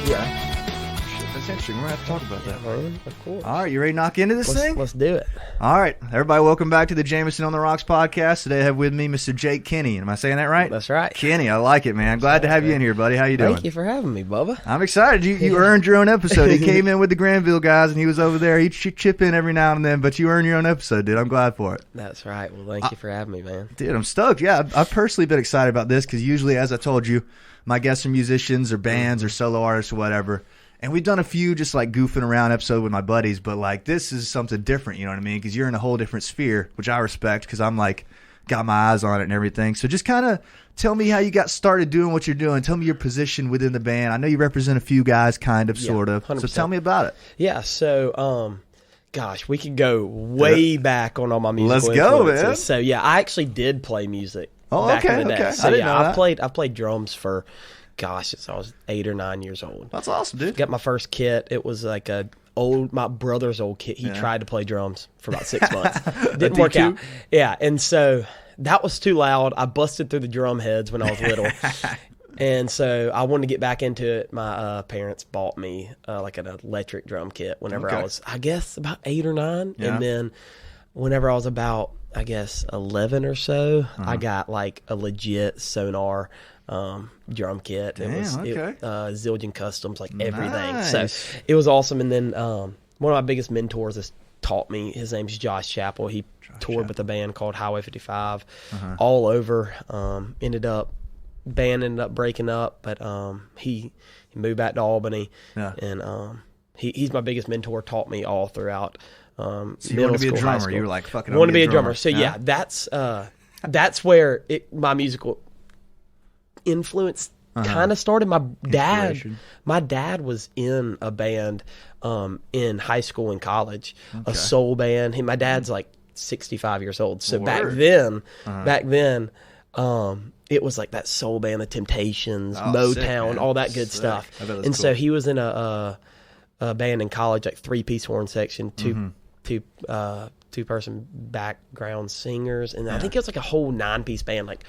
Yeah. That's interesting. We're going to have to talk about that. Man, of course. All right, you ready to knock into this thing? Let's do it. All right. Everybody, welcome back to the Jameson on the Rocks podcast. Today I have with me Mr. Jake Kinney. Am I saying that right? That's right. Kinney, I like it, man. Glad to have you in here, buddy. How you doing? Thank you for having me, Bubba. I'm excited. You earned your own episode. He came in with the Grandville guys, and he was over there. He'd chip in every now and then, but you earned your own episode, dude. I'm glad for it. That's right. Well, thank you for having me, man. Dude, I'm stoked. Yeah, I've personally been excited about this because usually, as I told you, my guests are musicians or bands or solo artists or whatever. And we've done a few just like goofing around episode with my buddies, but like this is something different, you know what I mean? Because you're in a whole different sphere, which I respect because I'm like got my eyes on it and everything. So just kind of tell me how you got started doing what you're doing. Tell me your position within the band. I know you represent a few guys, kind of, sort of. 100%. So tell me about it. Yeah. So, gosh, we could go way back on all my musical Let's go, influences. man. So yeah, I actually did play music. Oh, back okay, in the day. okay. So I didn't know that. I played drums for, gosh, since I was 8 or 9 years old. That's awesome, dude. Got my first kit. It was like my brother's old kit. He tried to play drums for about 6 months. Didn't work out. Yeah, and so that was too loud. I busted through the drum heads when I was little. And so I wanted to get back into it. My parents bought me like an electric drum kit whenever I was, I guess, about 8 or 9. Yeah. And then whenever I was about, I guess, 11 or so, I got like a legit Sonar drum kit. It was Zildjian Customs, like everything. Nice. So it was awesome. And then one of my biggest mentors has taught me. His name's Josh Chappell. He toured with a band called Highway 55 all over. Band ended up breaking up, but he moved back to Albany, and he's my biggest mentor. Taught me all throughout. So you want to be a drummer? You were like, "Fucking, I want to be a drummer." So yeah, that's where my musical influence kind of started. My dad was in a band in high school and college, a soul band. My dad's like 65 years old. So back then, it was like that soul band, the Temptations, Motown, all that good stuff. And so he was in a band in college, like 3-piece horn section, two-person background singers, and I think it was like a whole 9-piece band, like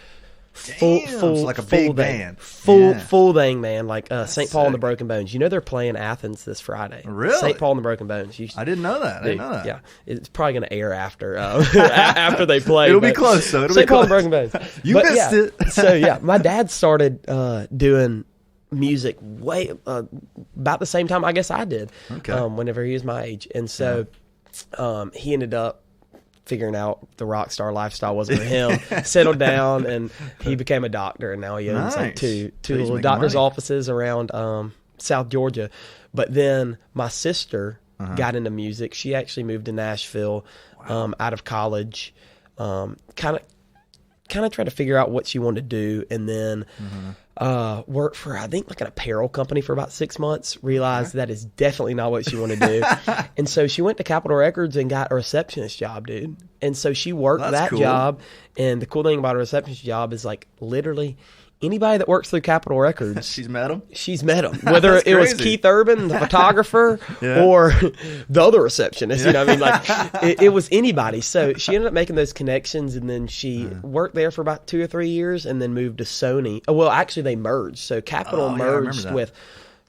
full like a big band, full thing, man. Like St. Paul and the Broken Bones. You know they're playing Athens this Friday. Really? St. Paul and the Broken Bones. I didn't know that. Yeah, it's probably going to air after after they play. It'll be close though. St. Paul and the Broken Bones. You missed it. So yeah, my dad started doing music way about the same time I guess I did. Okay. Whenever he was my age, and so he ended up figuring out the rock star lifestyle wasn't for him. Settled down, and he became a doctor, and now he owns like two little doctor's offices around South Georgia. But then my sister got into music. She actually moved to Nashville out of college, kind of tried to figure out what she wanted to do, and then worked for, I think, like an apparel company for about 6 months, realized that is definitely not what she wanted to do. And so she went to Capitol Records and got a receptionist job, dude. And so she worked job. And the cool thing about a receptionist job is like literally anybody that works through Capitol Records. She's met them? She's met them. Whether it was Keith Urban, the photographer, or the other receptionist. You know what I mean? Like, it was anybody. So she ended up making those connections, and then she worked there for about 2 or 3 years and then moved to Sony. Oh, well, actually, they merged. So Capitol merged with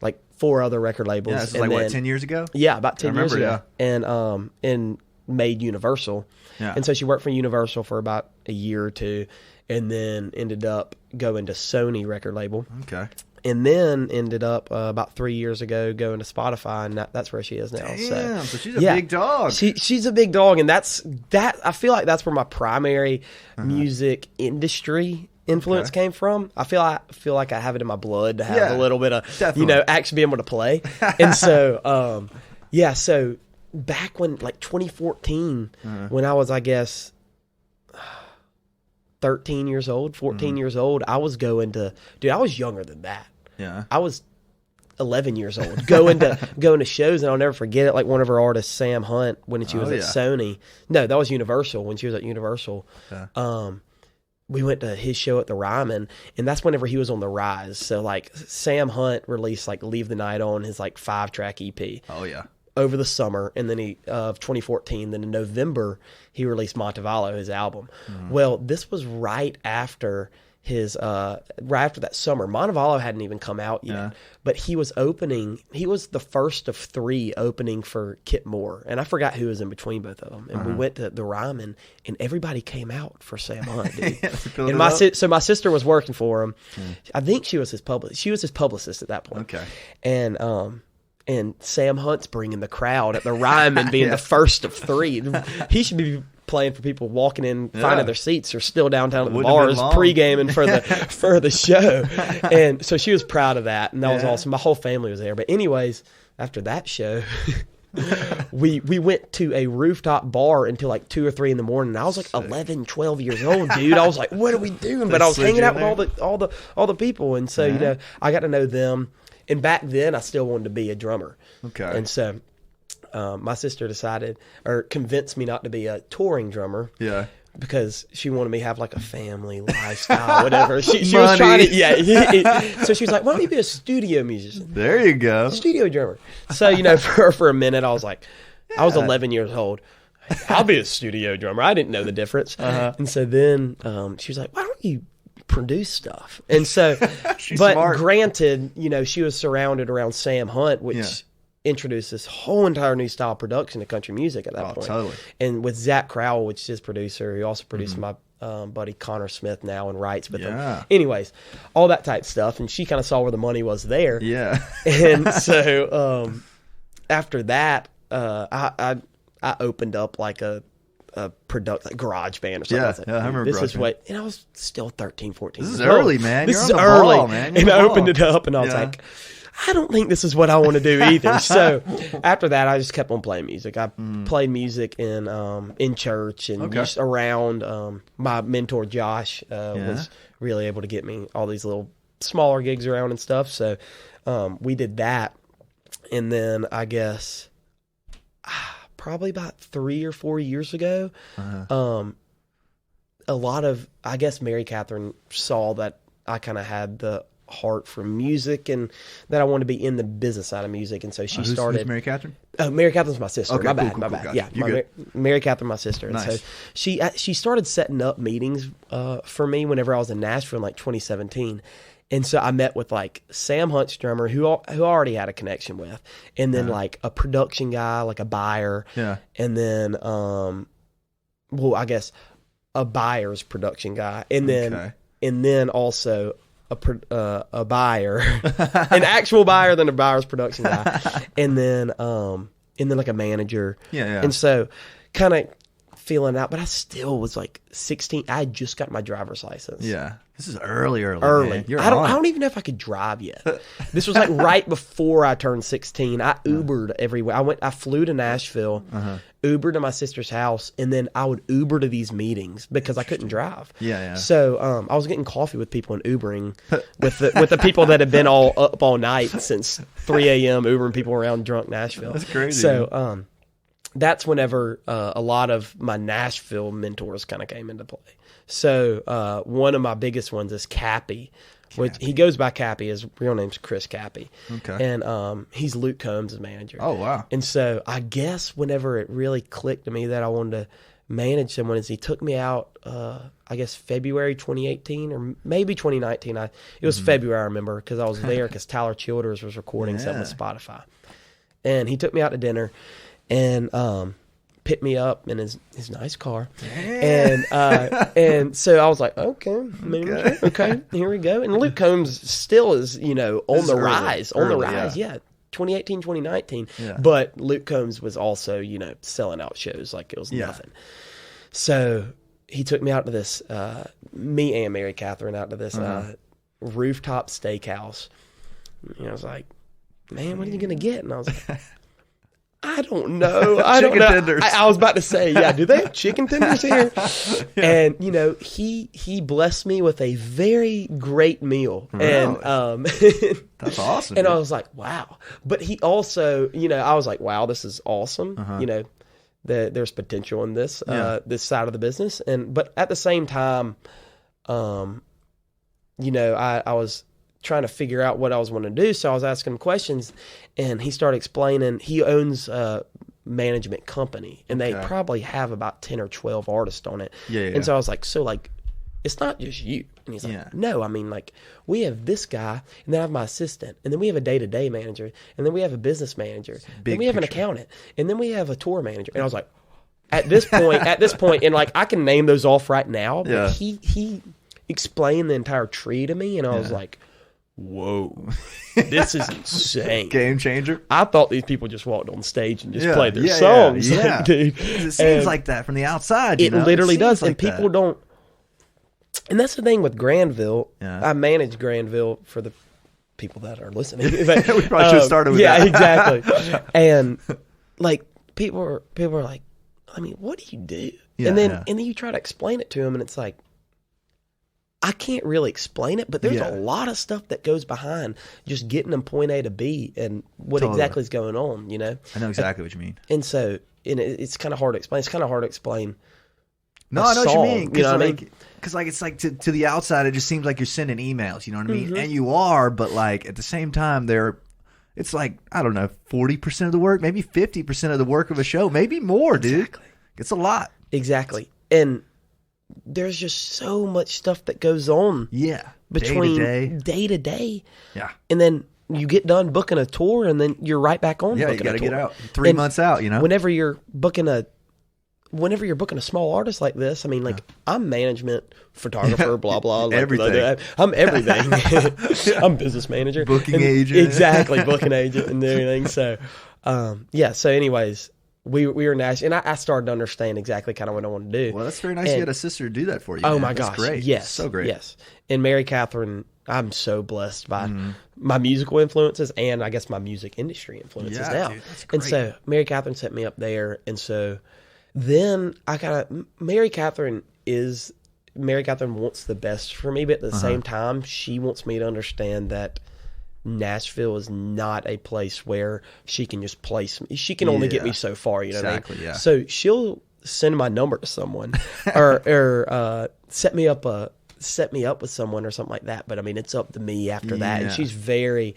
like 4 other record labels. Yeah, this is like, what, 10 years ago? Yeah, about 10 years ago. Yeah. And made Universal. Yeah. And so she worked for Universal for about a year or two, and then ended up going to Sony record label. Okay. And then ended up about 3 years ago going to Spotify, and that's where she is now. Damn, so she's a big dog. She's a big dog, and that I feel like that's where my primary music industry influence came from. I feel like I have it in my blood to have a little bit of actually being able to play. And so so back when, like 2014, when I was, I guess, 13 years old, 14 years old, I was going to, I was younger than that. Yeah. I was 11 years old, going to shows, and I'll never forget it. Like one of her artists, Sam Hunt, when she was at Sony. No, that was Universal, when she was at Universal. Yeah. We went to his show at the Ryman, and that's whenever he was on the rise. So like Sam Hunt released like Leave the Night On, his like 5-track EP. Oh yeah. Over the summer, and then of 2014. Then in November, he released Montevallo, his album. Well, this was right after right after that summer. Montevallo hadn't even come out yet, but he was the first of 3 opening for Kit Moore, and I forgot who was in between both of them. And we went to the Ryman, and everybody came out for Sam Hunt, dude. And so my sister was working for him. I think she was his publicist at that point. Okay. And Sam Hunt's bringing the crowd at the Ryman, being the first of 3. He should be playing for people walking in, finding their seats, or still downtown at the bars pre-gaming for the show. And so she was proud of that, and that was awesome. My whole family was there. But anyways, after that show, we went to a rooftop bar until like 2 or 3 in the morning. I was like 11, 12 years old, dude. I was like, what are we doing? But I was hanging out with all the people, and so you know, I got to know them. And back then, I still wanted to be a drummer. Okay. And so my sister convinced me not to be a touring drummer. Yeah. Because she wanted me to have like a family lifestyle, whatever. She was trying to, so she was like, why don't you be a studio musician? There you go. Studio drummer. So, you know, for a minute, I was like, I was 11 years old. I'll be a studio drummer. I didn't know the difference. And so then she was like, why don't you produce stuff? And so, but smart. Granted, you know, she was surrounded around Sam Hunt, which introduced this whole entire new style of production to country music at that point. Totally. And with Zach Crowell, which is his producer, he also produced my buddy Connor Smith now and writes with him. Anyways, all that type stuff. And she kind of saw where the money was there. Yeah. And so after that, I opened up like a like garage band or something. I was like, I remember this is what, and I was still 13, 14. This is early, man. This is early, man. And I opened it up, and I was like, I don't think this is what I want to do either. So after that, I just kept on playing music. I played music in church and just around. My mentor Josh was really able to get me all these little smaller gigs around and stuff. So we did that, and then I guess probably about 3 or 4 years ago, a lot of, I guess, Mary Catherine saw that I kind of had the heart for music and that I wanted to be in the business side of music, and so she started. Who's Mary Catherine? Mary Catherine's my sister. Okay, my cool, bad. Gotcha. Yeah, Mary Catherine, my sister. And so she started setting up meetings for me whenever I was in Nashville in like 2017. And so I met with like Sam Hunt's drummer, who I already had a connection with, and then like a production guy, like a buyer, and then I guess a buyer's production guy, and then also a buyer, an actual buyer, then a buyer's production guy, and then like a manager, and so kind of feeling out, but I still was like 16. I had just got my driver's license. Yeah. This is early. Man. I don't even know if I could drive yet. This was like right before I turned 16. I Ubered everywhere. I flew to Nashville, Ubered to my sister's house, and then I would Uber to these meetings because I couldn't drive. Yeah. So I was getting coffee with people and Ubering with the people that had been all up all night since 3 a.m. Ubering people around drunk Nashville. That's crazy. So that's whenever a lot of my Nashville mentors kind of came into play. So one of my biggest ones is Cappy, which he goes by Cappy. His real name's Chris Cappy. Okay. And he's Luke Combs' manager. Oh, wow. And so I guess whenever it really clicked to me that I wanted to manage someone is he took me out, I guess February 2018 or maybe 2019. It was February, I remember, because I was there because Tyler Childers was recording something with Spotify. And he took me out to dinner and picked me up in his nice car. And so I was like, okay, here we go. And Luke Combs still is, on the rise. 2018, 2019. Yeah. But Luke Combs was also, selling out shows like it was nothing. So he took me out to this, me and Mary Catherine out to this rooftop steakhouse. And I was like, man, what are you going to get? And I was like, I don't know. Chicken tenders. I was about to say, do they have chicken tenders here? And he blessed me with a very great meal. Really? And that's awesome. And dude. I was like, wow. But he also, I was like, wow, this is awesome. There's potential in this this side of the business. But at the same time, I was trying to figure out what I was wanting to do. So I was asking him questions, and he started explaining he owns a management company, and they probably have about 10 or 12 artists on it. And so I was like, it's not just you. And he's like, no, I mean, like, we have this guy, and then I have my assistant, and then we have a day-to-day manager, and then we have a business manager, and we have an accountant, and then we have a tour manager. And I was like, at this point, and like, I can name those off right now, but he explained the entire tree to me, and I was like, whoa, this is insane. Game changer. I thought these people just walked on stage and just played their songs. Yeah. Like, dude. It seems like that from the outside. It literally does. Like, and people don't. And that's the thing with Grandville. Yeah. I manage Grandville for the people that are listening. But, we probably should have started with that. Yeah, exactly. And like people are like, I mean, what do you do? Yeah, and then you try to explain it to them, and it's like, I can't really explain it, but there's a lot of stuff that goes behind just getting them point A to B and what exactly is going on, you know? I know exactly what you mean. And so it's kind of hard to explain. It's kind of hard to explain. No, I know what you mean. You know what I mean? Because like, it's like to the outside, it just seems like you're sending emails, you know what I mean? And you are, but like at the same time, it's like, I don't know, 40% of the work, maybe 50% of the work of a show, maybe more, dude. Exactly. It's a lot. Exactly. And there's just so much stuff that goes on. Yeah. Between day to day. Yeah. And then you get done booking a tour, and then you're right back on. Yeah, you got to get out 3 months out. You know, whenever you're booking a small artist like this, I mean, like I'm management, photographer, blah blah, like, everything. I'm everything. I'm business manager, booking agent, exactly, booking agent, and everything. So, So, anyways. We were in Nashville, and I started to understand exactly kind of what I wanted to do. Well, that's very nice. You had a sister do that for you. Oh, man. my That's gosh. great. Yes. So great. Yes. And Mary Catherine, I'm so blessed by my musical influences and I guess my music industry influences now. Dude, that's great. And so Mary Catherine set me up there. And so then Mary Catherine wants the best for me, but at the same time, she wants me to understand that Nashville is not a place where she can just place me. She can only get me so far, you know what I mean? Yeah. So she'll send my number to someone or set me up with someone or something like that. But I mean, it's up to me after that. And she's very,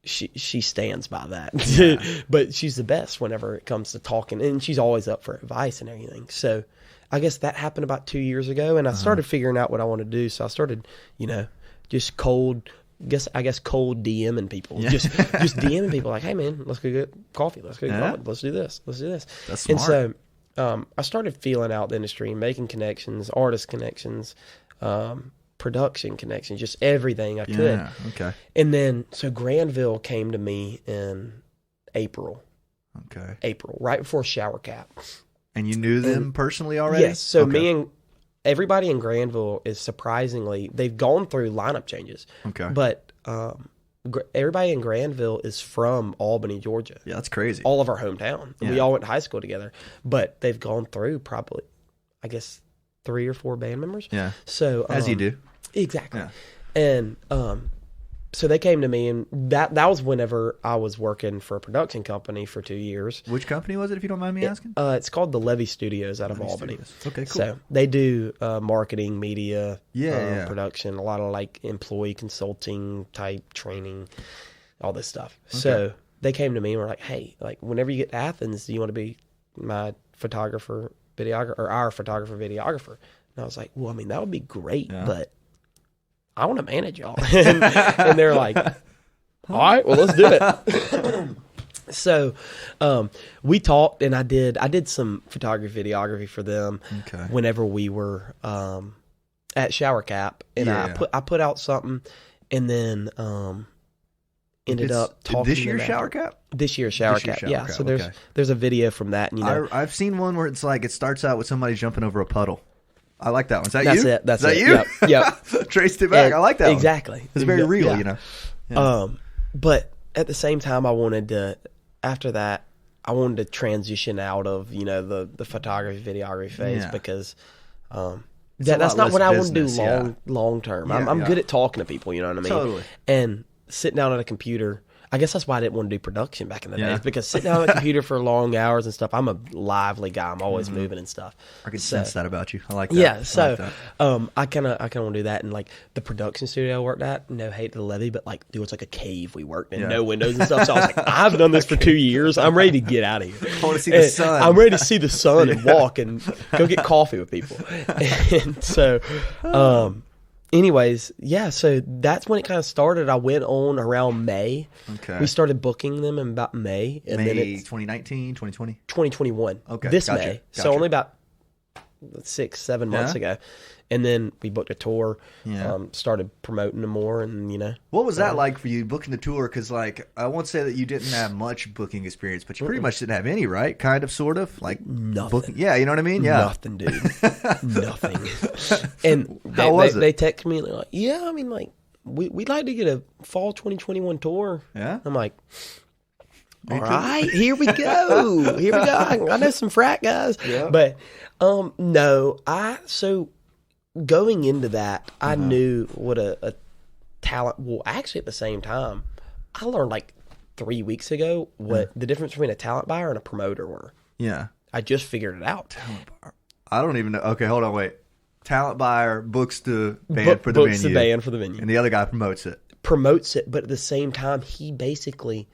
she stands by that. Yeah. But she's the best whenever it comes to talking, and she's always up for advice and everything. So I guess that happened about 2 years ago, and I started figuring out what I wanted to do. So I started, just cold DMing people. Yeah. Just DMing people like, hey man, let's go get coffee. Let's go get coffee. Let's do this. Let's do this. That's smart. And so I started feeling out the industry, making connections, artist connections, production connections, just everything I could. Yeah, okay. And then, so Grandville came to me in April. Okay. April, right before Shower Cap. And you knew them personally already? Yes. So me and everybody in Grandville is surprisingly, they've gone through lineup changes. Okay. But everybody in Grandville is from Albany, Georgia. Yeah, that's crazy. All of our hometown. Yeah. We all went to high school together. But they've gone through probably, I guess, 3 or 4 band members. Yeah. So as you do. Exactly. Yeah. And so they came to me, and that was whenever I was working for a production company for 2 years. Which company was it, if you don't mind me asking? It's called the Levy Studios out of Albany. Studios. Okay, cool. So they do marketing, media, production, a lot of like employee consulting type training, all this stuff. Okay. So they came to me and were like, hey, like whenever you get to Athens, do you want to be my photographer, videographer, or our photographer, videographer? And I was like, well, I mean, that would be great, but I want to manage y'all. And they're like, all right, well, let's do it. So we talked, and I did some photography, videography for them whenever we were at Shower Cap. And I put out something, and then ended up talking this year's Shower Cap? This year's Shower Cap, yeah. So there's a video from that. And, I've seen one where it's like it starts out with somebody jumping over a puddle. I like that one. Is that That's you? It. That's Is that it. you? Yep. Traced it back. I like that exactly. one. It's very real, you know. Yeah. But at the same time, I wanted to transition out of, the photography, videography phase because that's not what I want to do long term. I'm good at talking to people, you know what I mean? Totally. And sitting down at a computer, I guess that's why I didn't want to do production back in the days, because sitting down on the computer for long hours and stuff, I'm a lively guy. I'm always moving and stuff. I can sense that about you. I like that. Yeah, so I kind of want to do that. And like the production studio I worked at, no hate to the levy, but like it was like a cave we worked in, no windows and stuff. So I was like, I've done this for 2 years. I'm ready to get out of here. I want to see the sun. I'm ready to see the sun and walk and go get coffee with people. And so, anyways, yeah, so that's when it kind of started. I went on around May. Okay. We started booking them in about May. And May then it's 2019, 2020? 2021. Okay. This May. So only about 6-7 months ago. And then we booked a tour, started promoting them more, and, you know. What was that like for you, booking the tour? Because, like, I won't say that you didn't have much booking experience, but you pretty much didn't have any, right? Kind of, sort of? Like, nothing. Booking. Yeah, you know what I mean? Yeah. Nothing, dude. Nothing. And they text me, and they're like, yeah, I mean, like, we'd like to get a fall 2021 tour. Yeah. I'm like, all right, here we go. Here we go. I know some frat guys. Yeah. But, no, so going into that, I knew what a talent, well, actually at the same time, I learned like 3 weeks ago what the difference between a talent buyer and a promoter were. Yeah. I just figured it out. Talent buyer. I don't even know. Okay, hold on, wait. Talent buyer books the band for the venue. Books the band for the venue. And the other guy promotes it. Promotes it, but at the same time, he basically...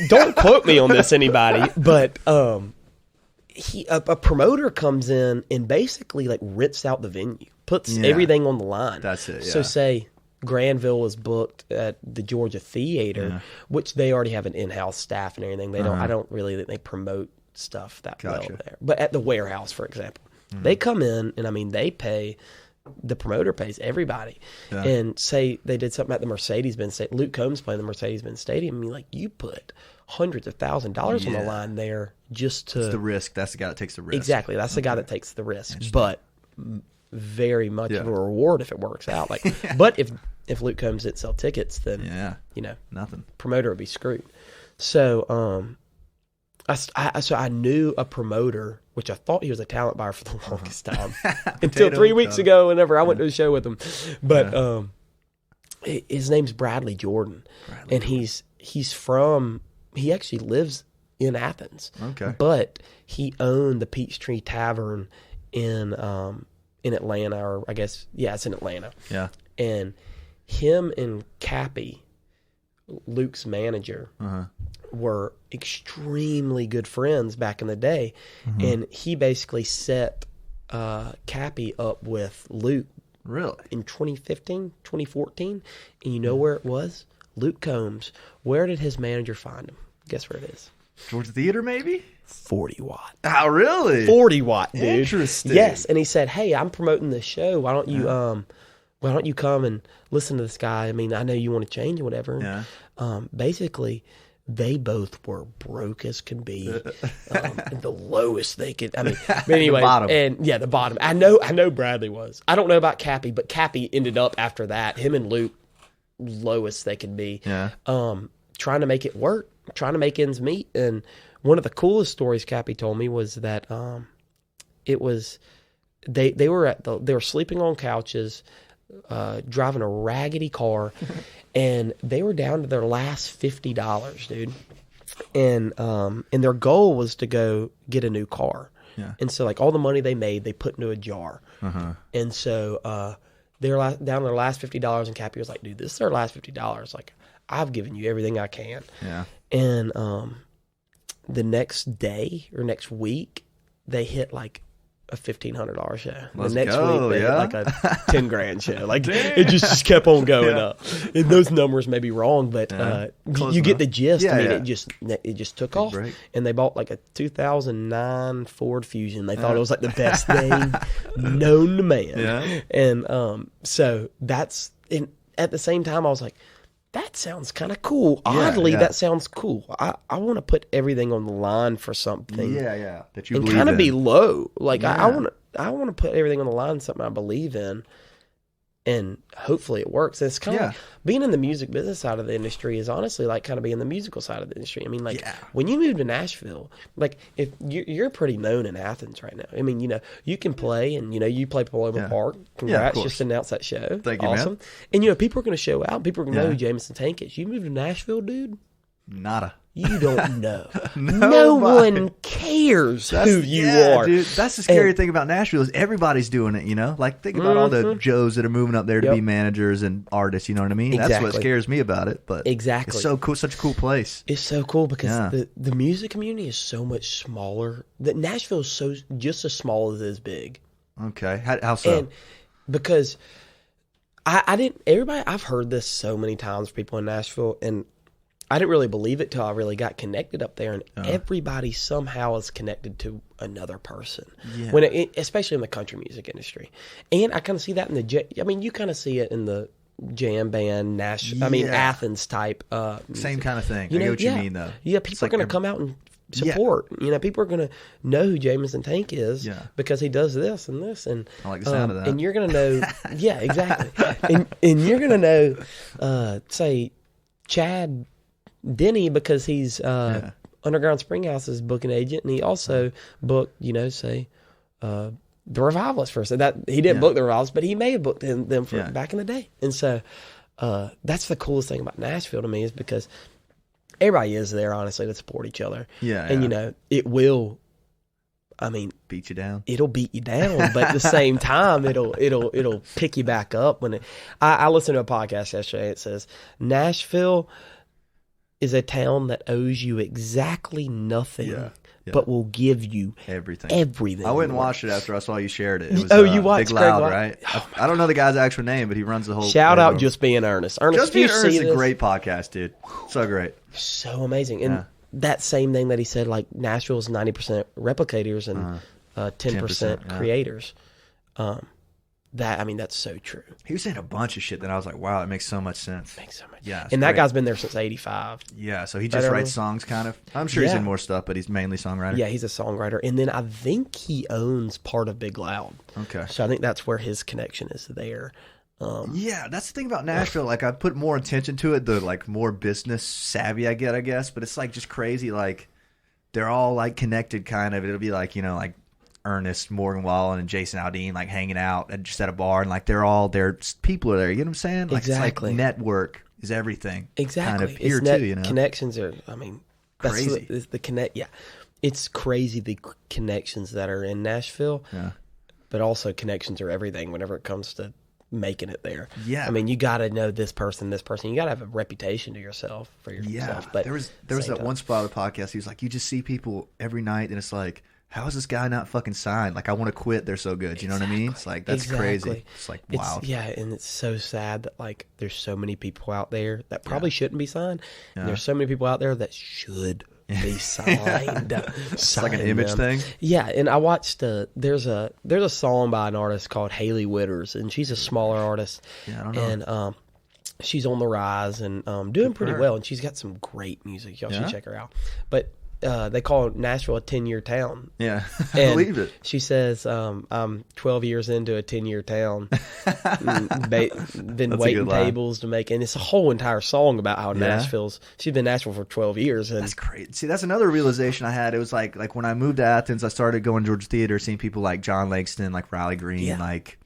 don't quote me on this, anybody, but a promoter comes in and basically like rents out the venue, puts everything on the line. That's it. Yeah. So say Grandville was booked at the Georgia Theater, which they already have an in-house staff and everything. They don't. I don't really think they promote stuff that well there. But at the Warehouse, for example, they come in and I mean they pay. The promoter pays everybody. Yeah. And say they did something at the Mercedes-Benz Stadium. Luke Combs playing the Mercedes-Benz Stadium. I mean, like, you put hundreds of $1,000s on the line there just to... It's the risk. That's the guy that takes the risk. Exactly. That's the guy that takes the risk. But very much of a reward if it works out. Like, but if Luke Combs didn't sell tickets, then, you know, nothing. Promoter would be screwed. So, so I knew a promoter, which I thought he was a talent buyer for the longest time, until 3 weeks ago. Whenever I went to the show with him, but his name's Bradley Jordan, and he's from. He actually lives in Athens. Okay, but he owned the Peachtree Tavern in Atlanta, or I guess it's in Atlanta. Yeah, and him and Cappy, Luke's manager. Were extremely good friends back in the day, and he basically set Cappy up with Luke in 2015, 2014, and you know where it was? Luke Combs. Where did his manager find him? Guess where it is? Georgia Theater, maybe? 40 watt. Oh, really? 40 watt, dude. Interesting. Yes, and he said, hey, I'm promoting this show. Why don't you come and listen to this guy? I mean, I know you want to change or whatever. Yeah. Basically, they both were broke as can be, the lowest they could. I mean, anyway, the bottom. And the bottom. I know Bradley was. I don't know about Cappy, but Cappy ended up after that. Him and Luke, lowest they could be. Yeah. Trying to make it work, trying to make ends meet. And one of the coolest stories Cappy told me was that it was they were sleeping on couches, driving a raggedy car. And they were down to their last $50, dude. And their goal was to go get a new car. Yeah. And so, like, all the money they made, they put into a jar. And so they were down to their last $50, and Cappy was like, dude, this is their last $50. Like, I've given you everything I can. Yeah. And the next day or next week, they hit, like, a $1,500 show. Let's the next go, week they hit like a $10,000 show. Like it just kept on going up. And those numbers may be wrong, but you get the gist. I mean, it just took off. Break. And they bought like a 2009 Ford Fusion. They thought it was like the best thing known to man. Yeah. And so that's at the same time I was like, that sounds kind of cool. Oddly, that sounds cool. I want to put everything on the line for something. Yeah. That you and believe kind of in. be low. Like I want to put everything on the line. Something I believe in. and hopefully it works. And it's kind of like being in the music business side of the industry is honestly like kind of being the musical side of the industry. I mean, like when you move to Nashville, like if you're pretty known in Athens right now. I mean, you know, you can play and, you know, you play Paloma Park. Congrats, just announced that show. Thank you, awesome. Man. And, you know, people are going to show out. People are going to know who Jameson Tank is. You move to Nashville, dude. Nada. You don't know. No one cares who you are. Dude, that's the scary thing about Nashville is everybody's doing it, you know? Like, think about all the Joes that are moving up there to be managers and artists, you know what I mean? That's what scares me about it. But it's so cool, such a cool place. It's so cool because the music community is so much smaller. That Nashville is so just as small as it is big. Okay. How so? And because I didn't, I've heard this so many times from people in Nashville, and I didn't really believe it till I really got connected up there, and everybody somehow is connected to another person. Yeah. Especially in the country music industry, and I kind of see that in I mean, you kind of see it in the jam band, Athens type. Same kind of thing. I get what you mean, though. Yeah, people are going to come out and support. You know, people are going to know who Jameson Tank is because he does this and this, and I like the sound of that. And you're going to know, exactly, and you're going to know, say, Chad Denny, because he's Underground Springhouse's booking agent, and he also booked, you know, say the Revivalists first. That he didn't book the Revivalists, but he may have booked them for back in the day. And so that's the coolest thing about Nashville to me, is because everybody is there honestly to support each other. And you know, it will. I mean, beat you down. It'll beat you down, but at the same time, it'll pick you back up when I listened to a podcast yesterday. It says Nashville is a town that owes you exactly nothing, but will give you everything. I went and watched it after I saw you shared it. It was, you watched Big Loud, right? I don't know the guy's actual name, but he runs the whole. Shout out Just Being Earnest. Just Being Earnest is a great podcast, dude. So great. So amazing. And that same thing that he said, like Nashville is 90% replicators and 10% creators. That's so true. He was saying a bunch of shit that I was like, wow, it makes so much sense. Yeah. And that guy's been there since 85. Yeah, so he just writes songs kind of. I'm sure he's in more stuff, but he's mainly songwriter. Yeah, he's a songwriter. And then I think he owns part of Big Loud. Okay. So I think that's where his connection is there. That's the thing about Nashville. Like, I put more attention to it, the like more business savvy I get, I guess. But it's like just crazy. Like, they're all like connected kind of. It'll be like, you know, like Ernest, Morgan Wallen, and Jason Aldean like hanging out just at a bar, and like their people are there. You know what I'm saying? Like, exactly. It's like network is everything. Exactly. Kind of here too, you know. Connections are. I mean, crazy. That's the connect. Yeah, it's crazy the connections that are in Nashville. Yeah. But also connections are everything whenever it comes to making it there. Yeah. I mean, you got to know this person. You got to have a reputation to yourself for yourself. But there was that one spot of the podcast. He was like, you just see people every night, and it's like, how is this guy not fucking signed? Like, I want to quit. They're so good. You know what I mean? It's like, that's crazy. It's like, wow. And it's so sad that, like, there's so many people out there that probably shouldn't be signed. Yeah. And there's so many people out there that should be signed. It's like an image thing? Yeah, and I watched, there's a song by an artist called Haley Witters, and she's a smaller artist. Yeah, I don't know. And she's on the rise and doing pretty well, and she's got some great music. Y'all should check her out. But they call Nashville a 10-year town. Yeah, I believe it. She says, I'm 12 years into a 10-year town. Been waiting tables to make, and it's a whole entire song about how she's been in Nashville for 12 years. And that's great. See, that's another realization I had. It was like when I moved to Athens, I started going to Georgia Theater, seeing people like John Langston, like Riley Green, like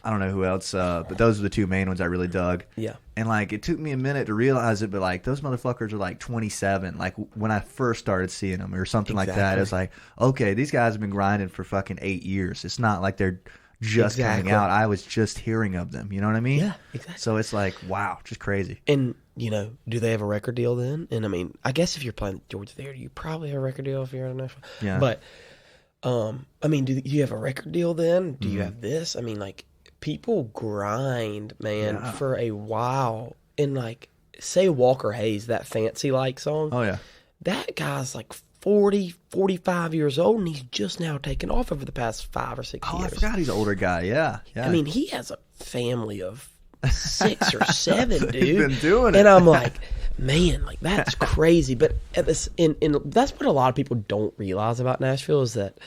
I don't know who else, but those are the two main ones I really dug. Yeah. And like, it took me a minute to realize it, but like, those motherfuckers are like 27, like when I first started seeing them or something like that. It was like, okay, these guys have been grinding for fucking 8 years. It's not like they're just coming out. I was just hearing of them. You know what I mean? Yeah, exactly. So it's like, wow, just crazy. And, you know, do they have a record deal then? And I mean, I guess if you're playing Georgia Theater, you probably have a record deal if you're in Nashville. Yeah. But, I mean, do you have a record deal then? Do you have this? I mean, like, people grind, man, for a while. And like, say Walker Hayes, that Fancy Like song. Oh, yeah. That guy's like 40, 45 years old, and he's just now taken off over the past 5 or 6 years. Oh, I forgot he's an older guy, yeah. I mean, he has a family of 6 or 7, dude. He's been doing it. And I'm like, man, like, that's crazy. But at this, and that's what a lot of people don't realize about Nashville is that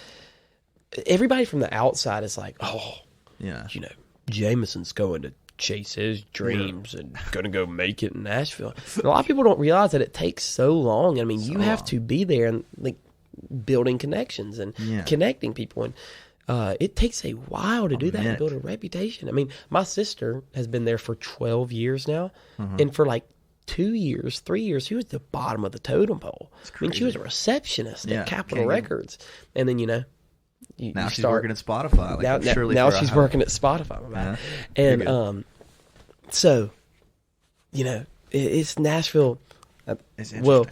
everybody from the outside is like, oh, yeah, you know, Jameson's going to chase his dreams and gonna go make it in Nashville. And a lot of people don't realize that it takes so long. I mean, you have to be there and like building connections and connecting people, and it takes a while to do that and build a reputation. I mean, my sister has been there for 12 years now, and for like 2 years, 3 years, she was at the bottom of the totem pole. I mean, she was a receptionist at Capitol Records, and then now she's working at Spotify. Like now she's working at Spotify. And so, it's Nashville. We'll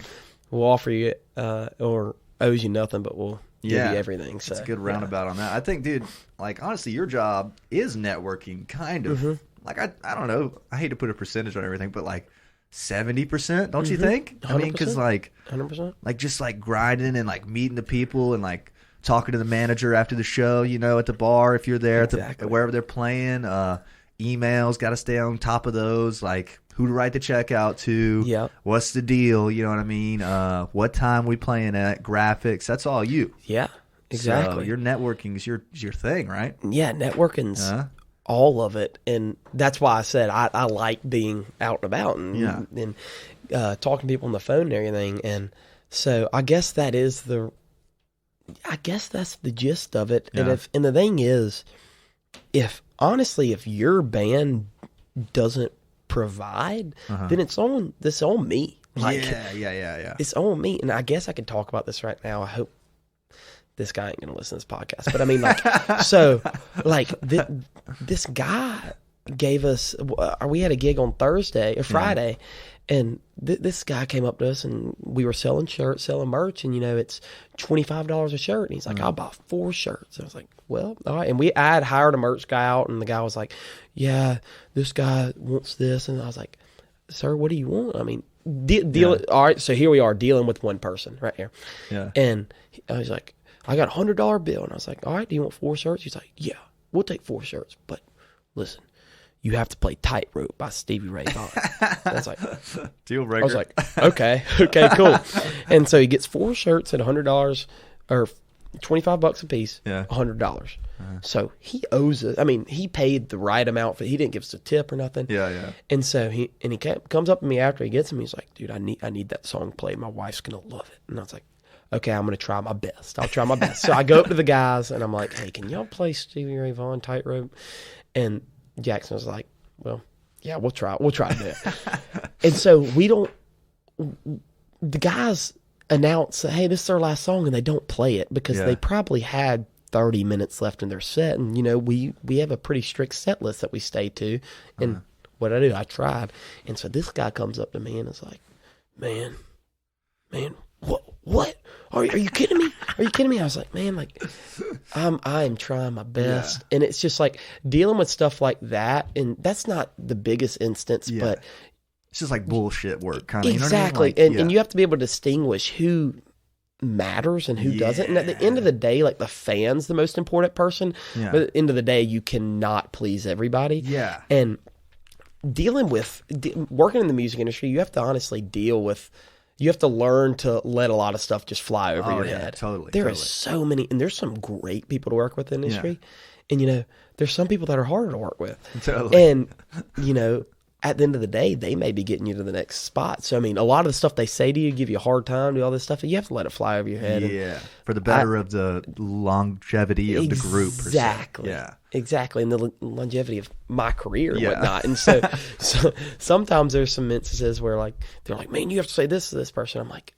offer you or owes you nothing, but we'll give you everything. So it's a good roundabout on that. I think, dude, like honestly, your job is networking, kind of. Like I don't know. I hate to put a percentage on everything, but like 70%, don't you think? 100%. I mean, because like 100%, like just like grinding and like meeting the people and like talking to the manager after the show, at the bar if you're there, at wherever they're playing. Emails, got to stay on top of those. Like who to write the check out to. What's the deal? You know what I mean? What time we playing at? Graphics. That's all you. Yeah, exactly. So your networking is your thing, right? Yeah, networking's all of it, and that's why I said I like being out and about and talking to people on the phone and everything. And so I guess that's the gist of it. Yeah. And the thing is, if your band doesn't provide, then it's on me. Like, yeah. It's on me. And I guess I could talk about this right now. I hope this guy ain't gonna listen to this podcast. But I mean, like, so like this guy gave us. We had a gig on Thursday or Friday. And this guy came up to us, and we were selling shirts, selling merch, and it's $25 a shirt. And he's like, "I'll buy 4 shirts." I was like, "Well, all right." And I had hired a merch guy out, and the guy was like, "Yeah, this guy wants this," and I was like, "Sir, what do you want?" I mean, deal. All right, so here we are dealing with one person right here. Yeah. And I was like, "I got $100 bill," and I was like, "All right, do you want 4 shirts?" He's like, "Yeah, we'll take 4 shirts, but listen. You have to play Tightrope by Stevie Ray Vaughan." I was like, deal breaker. I was like, okay, cool. And so he gets 4 shirts at $100 or $25 a piece, $100. So he owes us. I mean, he paid the right amount for. He didn't give us a tip or nothing. Yeah. And so he comes up to me after he gets him. He's like, "Dude, I need that song played. My wife's gonna love it." And I was like, "Okay, I'm gonna try my best. I'll try my best." So I go up to the guys and I'm like, "Hey, can y'all play Stevie Ray Vaughan Tightrope?" And Jackson was like, "Well, yeah, we'll try to do it." And so the guys announce, "Hey, this is our last song," and they don't play it because they probably had 30 minutes left in their set. And, we have a pretty strict set list that we stay to. And what I do, I tried. And so this guy comes up to me and is like, man, what? Are you kidding me? Are you kidding me? I was like, man, like, I'm trying my best. Yeah. And it's just like dealing with stuff like that. And that's not the biggest instance, but it's just like bullshit work kind of. Exactly. You know what I mean? And you have to be able to distinguish who matters and who doesn't. And at the end of the day, like the fan's the most important person. Yeah. But at the end of the day, you cannot please everybody. Yeah. And working in the music industry, you have to honestly you have to learn to let a lot of stuff just fly over your head. Totally. There are so many, and there's some great people to work with in the industry. And, there's some people that are harder to work with. Totally. And, at the end of the day, they may be getting you to the next spot. So, I mean, a lot of the stuff they say to you, give you a hard time, do all this stuff, and you have to let it fly over your head. Yeah. For the better of the longevity of the group. Exactly. Yeah. Exactly. And the longevity of my career and whatnot. And so sometimes there's some instances where, like, they're like, "Man, you have to say this to this person." I'm like,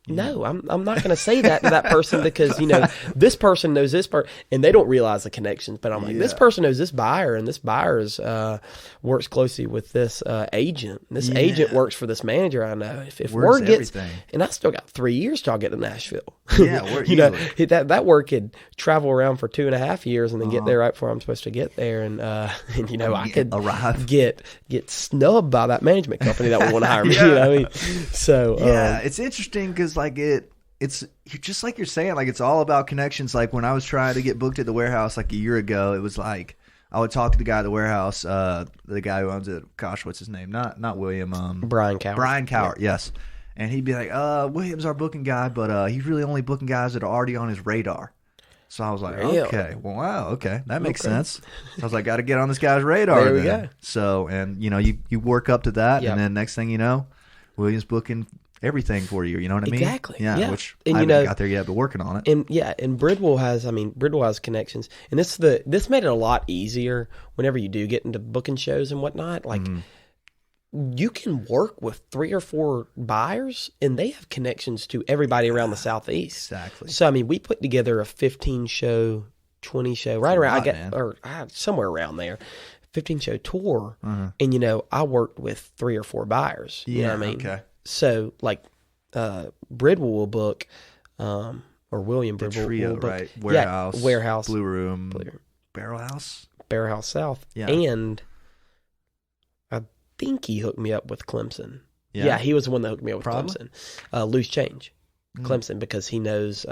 No, I'm not going to say that to that person because, this person knows this part and they don't realize the connections. But I'm like, this person knows this buyer and this buyer works closely with this agent. This agent works for this manager. I know if word gets, and I still got 3 years till I get to Nashville. Yeah, that word could travel around for 2.5 years and then get there right before I'm supposed to get there. And I could arrive. get snubbed by that management company that would want to hire me. You know what I mean? So it's interesting because like it's just like you're saying, like it's all about connections. Like when I was trying to get booked at the warehouse like a year ago, it was like I would talk to the guy at the warehouse, the guy who owns it. Gosh, what's his name? Not William. Brian Cowart. Brian Cowart, yes. And he'd be like, William's our booking guy, but he's really only booking guys that are already on his radar. So I was like, Really? okay, well, wow, okay, that makes sense. I was like, got to get on this guy's radar. There we go. So, and you work up to that, and then next thing you know, William's booking everything for you. You know what I mean? Exactly. Yeah. Which I haven't got there yet, but working on it. And Bridwell has connections, and this made it a lot easier whenever you do get into booking shows and whatnot. Like. You can work with 3 or 4 buyers, and they have connections to everybody around the Southeast. Exactly. So, I mean, we put together a 15-show, 20-show, right around, somewhere around there, 15-show tour. And, I worked with 3 or 4 buyers. You know what I mean? Okay. So, like, Bridwell will book, or William Bridwell trio, will book. Right. Warehouse. Blue Room. Barrel House South. Yeah. And I think he hooked me up with Clemson. Yeah, he was the one that hooked me up with Clemson. Loose Change. Clemson, because he knows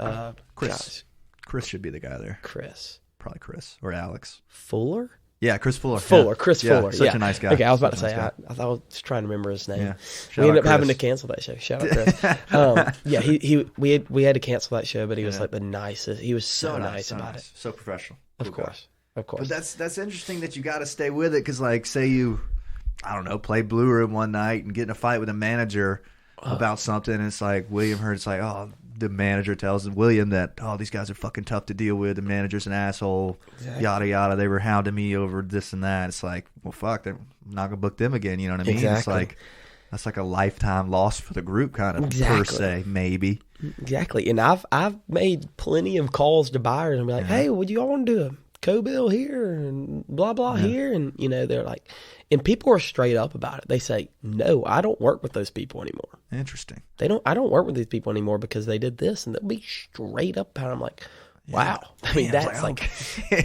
Chris. Guys. Chris should be the guy there. Probably Chris or Alex. Fuller? Yeah, Chris Fuller. Chris Fuller. Such a nice guy. Okay, I was about to say, I thought I was trying to remember his name. Yeah. We ended up having to cancel that show. Shout out Chris. We had to cancel that show, but he was like the nicest. He was so nice about it. So professional. Of course. But that's interesting that you got to stay with it, because, like, say you, I don't know, play Blue Room one night and get in a fight with a manager about something, and it's like William heard, it's like, oh, the manager tells William that, oh, these guys are fucking tough to deal with, the manager's an asshole, yada yada, they were hounding me over this and that. It's like, well, fuck, they're not gonna book them again, you know what I mean? Exactly. It's like, that's like a lifetime loss for the group, kind of, per se, maybe. Exactly. And I've made plenty of calls to buyers and be like, hey, would you all want to do a co-bill here and blah blah here? And they're like, and people are straight up about it. They say, no, I don't work with those people anymore. Interesting. I don't work with these people anymore because they did this, and they'll be straight up about it. I'm like, wow. I mean, that's like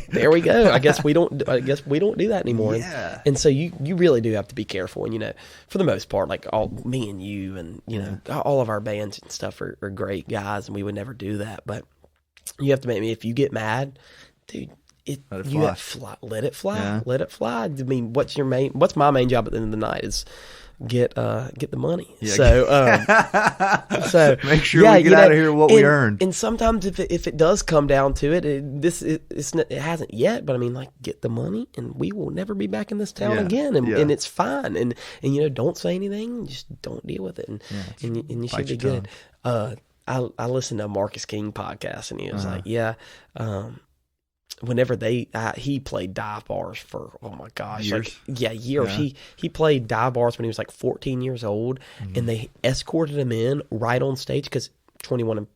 there we go. I guess we don't do that anymore. Yeah. And so you really do have to be careful. And for the most part, like me and you and all of our bands and stuff are great guys, and we would never do that. But you have to make me, if you get mad, dude, let it fly. Yeah. Let it fly. I mean, what's my main job at the end of the night is get the money. Yeah. So make sure we get out of here what we earned. And sometimes if it does come down to it, it hasn't yet, but I mean, like, get the money and we will never be back in this town again, and it's fine. And don't say anything, just don't deal with it, and you should be good. I listened to a Marcus King podcast, and he was like, whenever he played dive bars for, oh my gosh, years. Years. Yeah. He played dive bars when he was like 14 years old, and they escorted him in right on stage, because 21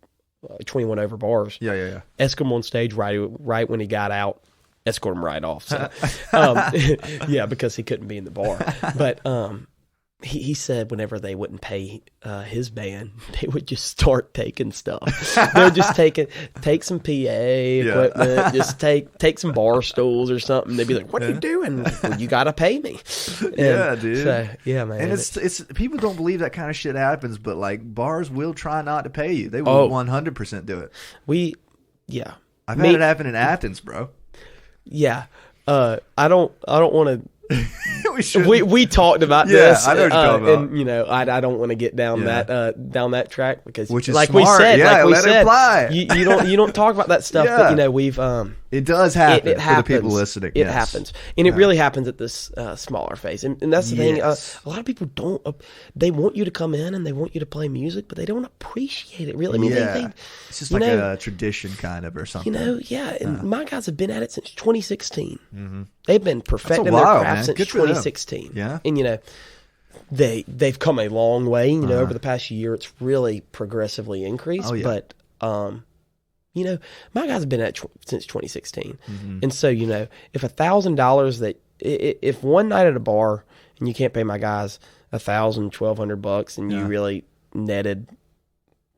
over bars. Yeah. Escort him on stage right when he got out. Escort him right off. So, because he couldn't be in the bar. But he said whenever they wouldn't pay his band, they would just start taking stuff. They would just take some PA equipment, just take some bar stools or something. They'd be like, "What are you doing? Well, you got to pay me." And dude. So, man. And it's people don't believe that kind of shit happens, but like bars will try not to pay you. They will 100% do it. I've had it happen in Athens, bro. Yeah. I don't want to. we talked about this. Yeah, I know what you're talking about. And I don't want to get down that track, because, which is like smart. we said, it fly. you don't talk about that stuff. But we've it does happen. It happens. For the people listening. It happens, and it really happens at this smaller phase. And that's the thing. A lot of people don't. They want you to come in and they want you to play music, but they don't appreciate it. Really, I mean, it's just like a tradition, kind of, or something. And my guys have been at it since 2016. Mm-hmm. They've been perfecting their craft since 2016. Yeah. And they've come a long way. Over the past year, it's really progressively increased. Oh, yeah. But my guys have been at it since 2016. Mm-hmm. And so if $1,000 if one night at a bar and you can't pay my guys $1,000, $1,200, and you really netted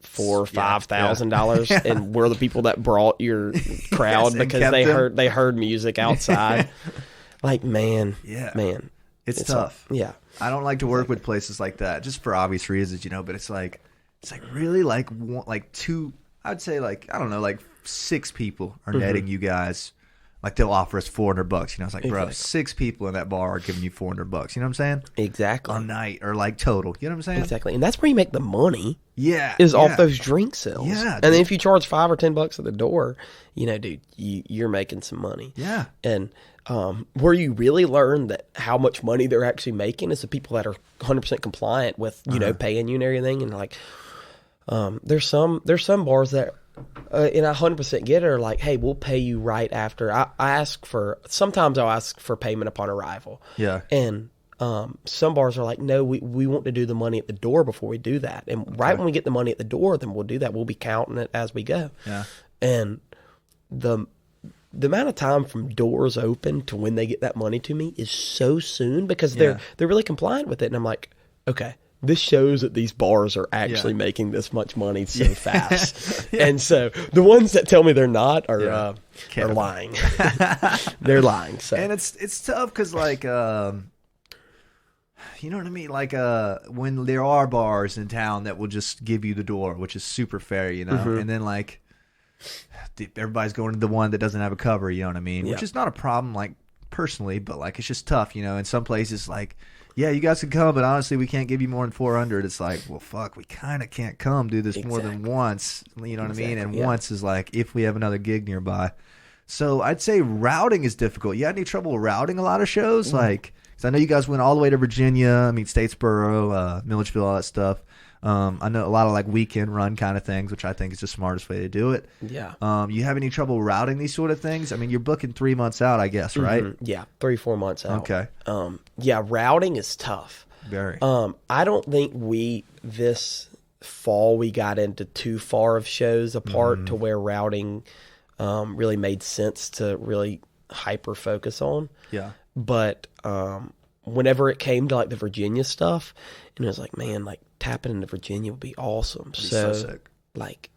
$4,000 or $5,000, and we're the people that brought your crowd because they heard music outside. Like, man, it's tough. I don't like to work with places like that, just for obvious reasons, but it's like really like two, I'd say, like, I don't know, like 6 people are netting you guys like they'll offer us $400. You know, it's like, bro, Exactly. 6 people in that bar are giving you $400. You know what I'm saying? Exactly. A night or like total. You know what I'm saying? Exactly. And that's where you make the money. Yeah. Is yeah. off those drink sales. Yeah, and dude. then if you charge $5 or $10 at the door, you know, dude, you're making some money. Yeah. And where you really learn that how much money they're actually making is the people that are 100% compliant with, you know, paying you and everything. And like, there's some bars that, and I 100% get it, are like, hey, we'll pay you right after. Sometimes I'll ask for payment upon arrival. Yeah. And some bars are like, no, we want to do the money at the door before we do that. And right when we get the money at the door, then we'll do that. We'll be counting it as we go. Yeah. And the amount of time from doors open to when they get that money to me is so soon because they're really compliant with it. And I'm like, okay, this shows that these bars are actually making this much money so fast. And so the ones that tell me they're not are lying. They're lying. So. And it's tough because like you know what I mean? Like when there are bars in town that will just give you the door, which is super fair, you know, and then like everybody's going to the one that doesn't have a cover, you know what I mean? Which is not a problem, like personally, but like it's just tough, you know. In some places, like, yeah, you guys can come, but honestly, we can't give you more than 400. It's like, well, fuck, we kind of can't come do this more than once, you know what I mean? And once is like if we have another gig nearby. So I'd say routing is difficult. You had any trouble routing a lot of shows, like? Because I know you guys went all the way to Virginia. I mean, Statesboro, Milledgeville, all that stuff. I know a lot of like weekend run kind of things, which I think is the smartest way to do it. Yeah. You have any trouble routing these sort of things? I mean, you're booking 3 months out, I guess, right? Yeah, 3-4 months out. Okay. Yeah, routing is tough. Very. I don't think this fall we got into too far of shows apart to where routing really made sense to really hyper focus on. Yeah. But whenever it came to like the Virginia stuff, and it was like, man, like tapping into Virginia would be awesome. So sick. Like,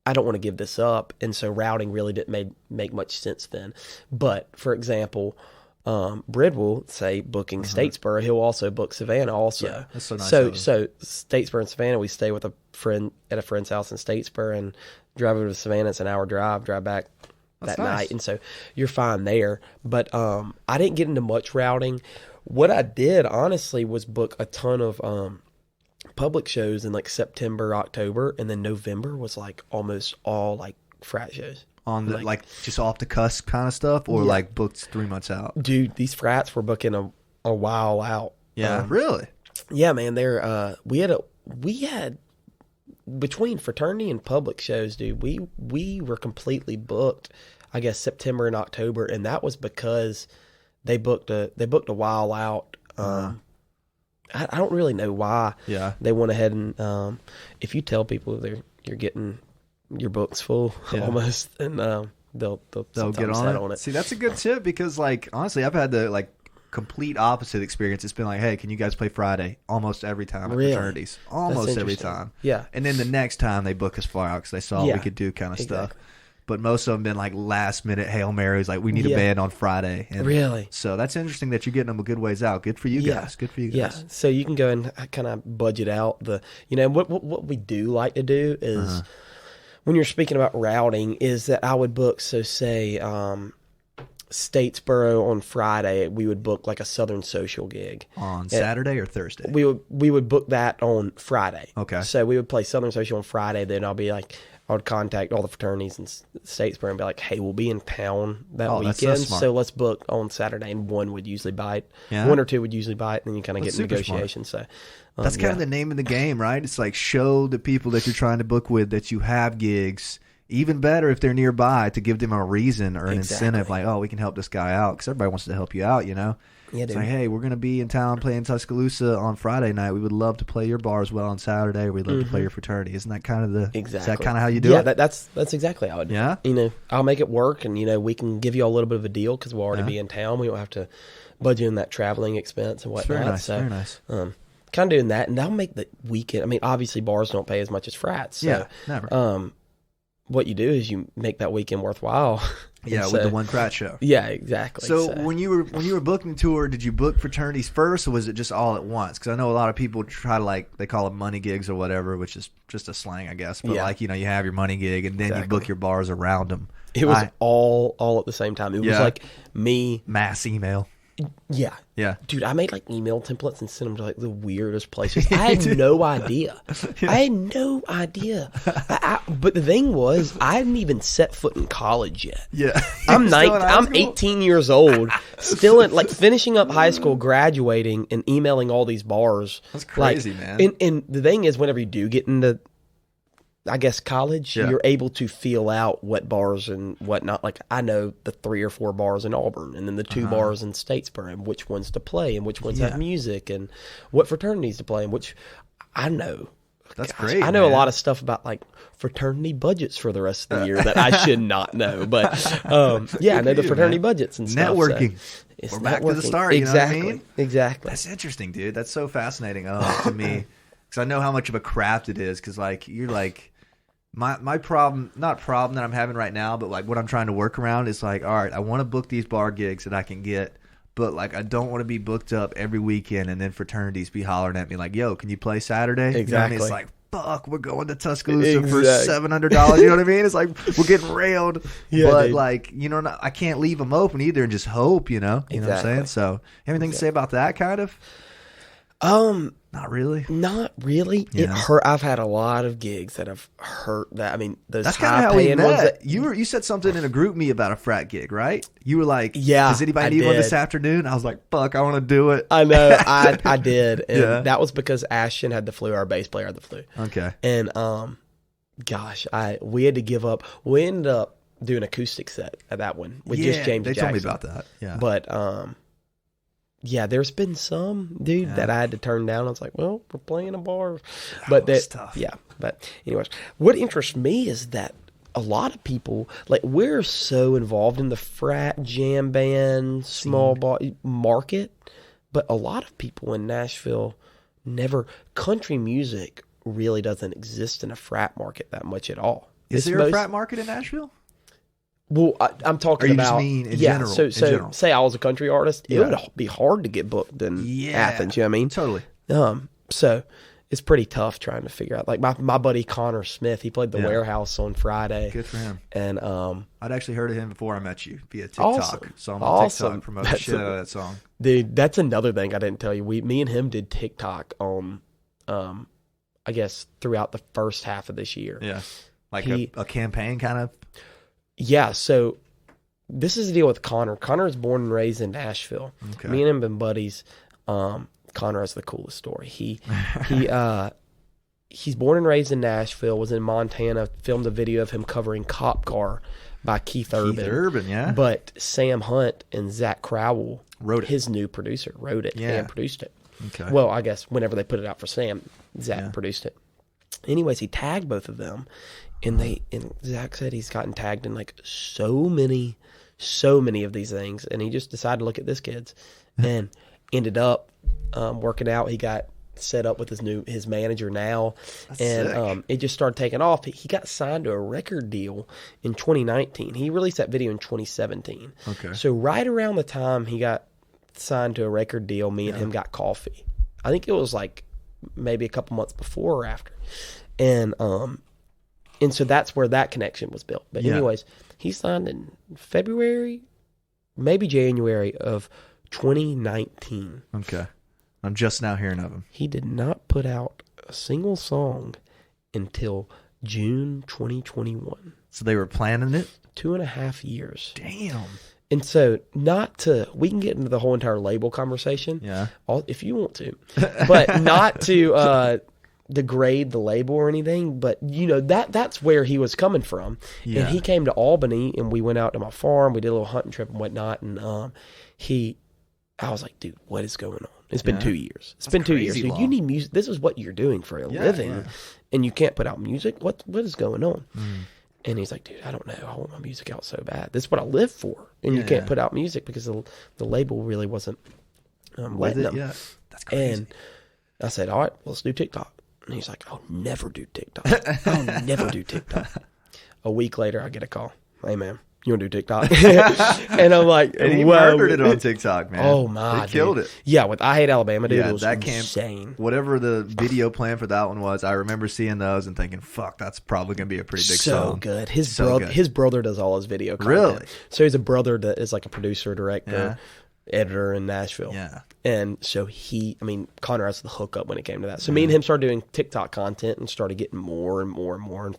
I don't want to give this up, and so routing really didn't make much sense then. But for example, Brid will say booking Statesboro, he'll also book Savannah also. Yeah, that's so nice. So Statesboro and Savannah, we stay with a friend at a friend's house in Statesboro and drive over to Savannah. It's an hour drive back that night, and so you're fine there. But I didn't get into much routing. What I did honestly was book a ton of public shows in like September, October, and then November was like almost all like frat shows. On the like just off the cusp kind of stuff, or like booked 3 months out. Dude, these frats were booking a while out. Yeah, really. Yeah, man. They're we had between fraternity and public shows, dude. We were completely booked. I guess September and October, and that was because they booked a while out. I don't really know why. Yeah, they went ahead and if you tell people you're getting your books full almost, and they'll get on it. See, that's a good tip because, like, honestly, I've had the like complete opposite experience. It's been like, hey, can you guys play Friday? Almost every time at fraternities, almost every time. Yeah, and then the next time they book us far out because they saw what we could do, kind of stuff. But most of them been like last minute Hail Marys, like we need a band on Friday. And really? So that's interesting that you're getting them a good ways out. Good for you guys. Good for you guys. Yeah. So you can go and kind of budget out what we do like to do is when you're speaking about routing is that I would book, so say Statesboro on Friday, we would book like a Southern Social gig. On Saturday or Thursday? We would book that on Friday. Okay. So we would play Southern Social on Friday, then I would contact all the fraternities in Statesboro and be like, hey, we'll be in town that weekend, so let's book on Saturday. And one would usually bite. Yeah. One or two would usually bite, and then you kind of get negotiations. So that's kind of the name of the game, right? It's like show the people that you're trying to book with that you have gigs. Even better if they're nearby to give them a reason or an incentive, like, oh, we can help this guy out because everybody wants to help you out, you know? Yeah, it's like, hey, we're going to be in town playing Tuscaloosa on Friday night. We would love to play your bar as well on Saturday. We'd love to play your fraternity. Isn't that kind of is that kind of how you do it? Yeah, that's exactly how I do it. Yeah? You know, I'll make it work, and, you know, we can give you a little bit of a deal because we'll already be in town. We don't have to budget in that traveling expense and whatnot. Very nice, very nice. Kind of doing that, and that'll make the weekend. I mean, obviously, bars don't pay as much as frats. So, yeah, never. What you do is you make that weekend worthwhile. Yeah, with the One Crat Show. Yeah, exactly. So when you were booking the tour, did you book fraternities first, or was it just all at once? Because I know a lot of people try to, like, they call them money gigs or whatever, which is just a slang, I guess. But like, you know, you have your money gig and then you book your bars around them. It was all at the same time. It was like me, mass email. Yeah. Dude, I made like email templates and sent them to like the weirdest places. I had no idea. I had no idea. But the thing was, I hadn't even set foot in college yet. Yeah. I'm 18 years old, still in, like, finishing up high school, graduating, and emailing all these bars. That's crazy, man. And the thing is, whenever you do get into, I guess, college, you're able to feel out what bars and whatnot. Like, I know the 3 or 4 bars in Auburn, and then the 2 bars in Statesboro, and which ones to play, and which ones have music, and what fraternities to play, and which I know. That's great. I know a lot of stuff about, like, fraternity budgets for the rest of the year that I should not know. But I know the fraternity budgets and stuff. Networking. So we're back to the start. Exactly. You know what I mean? Exactly. That's interesting, dude. That's so fascinating to me, because I know how much of a craft it is. Because, like, you're like, my problem, not problem that I'm having right now, but like what I'm trying to work around is like, all right, I want to book these bar gigs that I can get, but like I don't want to be booked up every weekend and then fraternities be hollering at me like, yo, can you play Saturday? Exactly. You know what I mean? It's like, fuck, we're going to Tuscaloosa for $700. You know what I mean? It's like we're getting railed. But dude, like, you know, I can't leave them open either and just hope, you know? You know what I'm saying? So anything to say about that kind of? Not really. Not really. Yeah. It hurt. I've had a lot of gigs that have hurt. That, I mean, those that's kind of how we met. Ones that, you said something in a group me about a frat gig, right? You were like, "Yeah, does anybody need one this afternoon?" I was like, "Fuck, I want to do it." I know. I did, and that was because Ashton had the flu. Our bass player had the flu. Okay. And gosh, we had to give up. We ended up doing an acoustic set at that one with just James. They Jackson. told me about that. Yeah, but yeah, there's been some, dude, that I had to turn down. I was like, well, we're playing a bar. But that's tough. Yeah. But anyways, what interests me is that a lot of people, like, we're so involved in the frat, jam band, small bar market, but a lot of people in Nashville country music really doesn't exist in a frat market that much at all. Is there a frat market in Nashville? Well, I'm talking about in general. So say I was a country artist, it would be hard to get booked in Athens. You know what I mean? Totally. So it's pretty tough trying to figure out. Like my buddy Connor Smith, he played the Warehouse on Friday. Good for him. And I'd actually heard of him before I met you via TikTok. Awesome. So I'm on TikTok promoting the shit out of that song. Dude, that's another thing I didn't tell you. Me and him did TikTok on, I guess throughout the first half of this year. Yeah, like a campaign kind of. Yeah, so this is the deal with Connor. Connor is born and raised in Nashville. Okay. Me and him have been buddies. Connor has the coolest story. He's born and raised in Nashville, was in Montana, filmed a video of him covering Cop Car by Keith Urban. Keith Urban, yeah. But Sam Hunt and Zach Crowell, his new producer, wrote it and produced it. Okay. Well, I guess whenever they put it out for Sam, Zach produced it. Anyways, he tagged both of them. And Zach said he's gotten tagged in like so many of these things, and he just decided to look at this kid's, and ended up working out. He got set up with his manager now. That's and sick. It just started taking off. He got signed to a record deal in 2019. He released that video in 2017. Okay. So right around the time he got signed to a record deal, me and him got coffee. I think it was like maybe a couple months before or after, and so that's where that connection was built. But anyways, he signed in February, maybe January of 2019. Okay. I'm just now hearing of him. He did not put out a single song until June 2021. So they were planning it? 2.5 years. Damn. And so we can get into the whole entire label conversation. Yeah. If you want to. But not to degrade the label or anything, but you know, that's where he was coming from. Yeah. And he came to Albany, and we went out to my farm. We did a little hunting trip and whatnot. And I was like, dude, what is going on? It's been 2 years. It's been 2 years. Dude, you need music. This is what you're doing for a living, and you can't put out music. What is going on? And he's like, dude, I don't know. I want my music out so bad. This is what I live for, and you can't put out music because the label really wasn't letting them. Yeah, that's crazy. And I said, all right, let's do TikTok. And he's like, I'll never do TikTok. I'll never do TikTok. A week later, I get a call. Hey, man, you want to do TikTok? And I'm like, and he whoa. murdered it on TikTok, man. Oh my, they killed it. Yeah, with I Hate Alabama, dude, yeah, it was that insane. Whatever the video plan for that one was, I remember seeing those and thinking, "Fuck, that's probably gonna be a pretty big song." So good. His brother does all his video content. Really? So he's a brother that is like a producer, director, editor in Nashville. Yeah. And so Connor has the hookup when it came to that. So me and him started doing TikTok content and started getting more and more and more and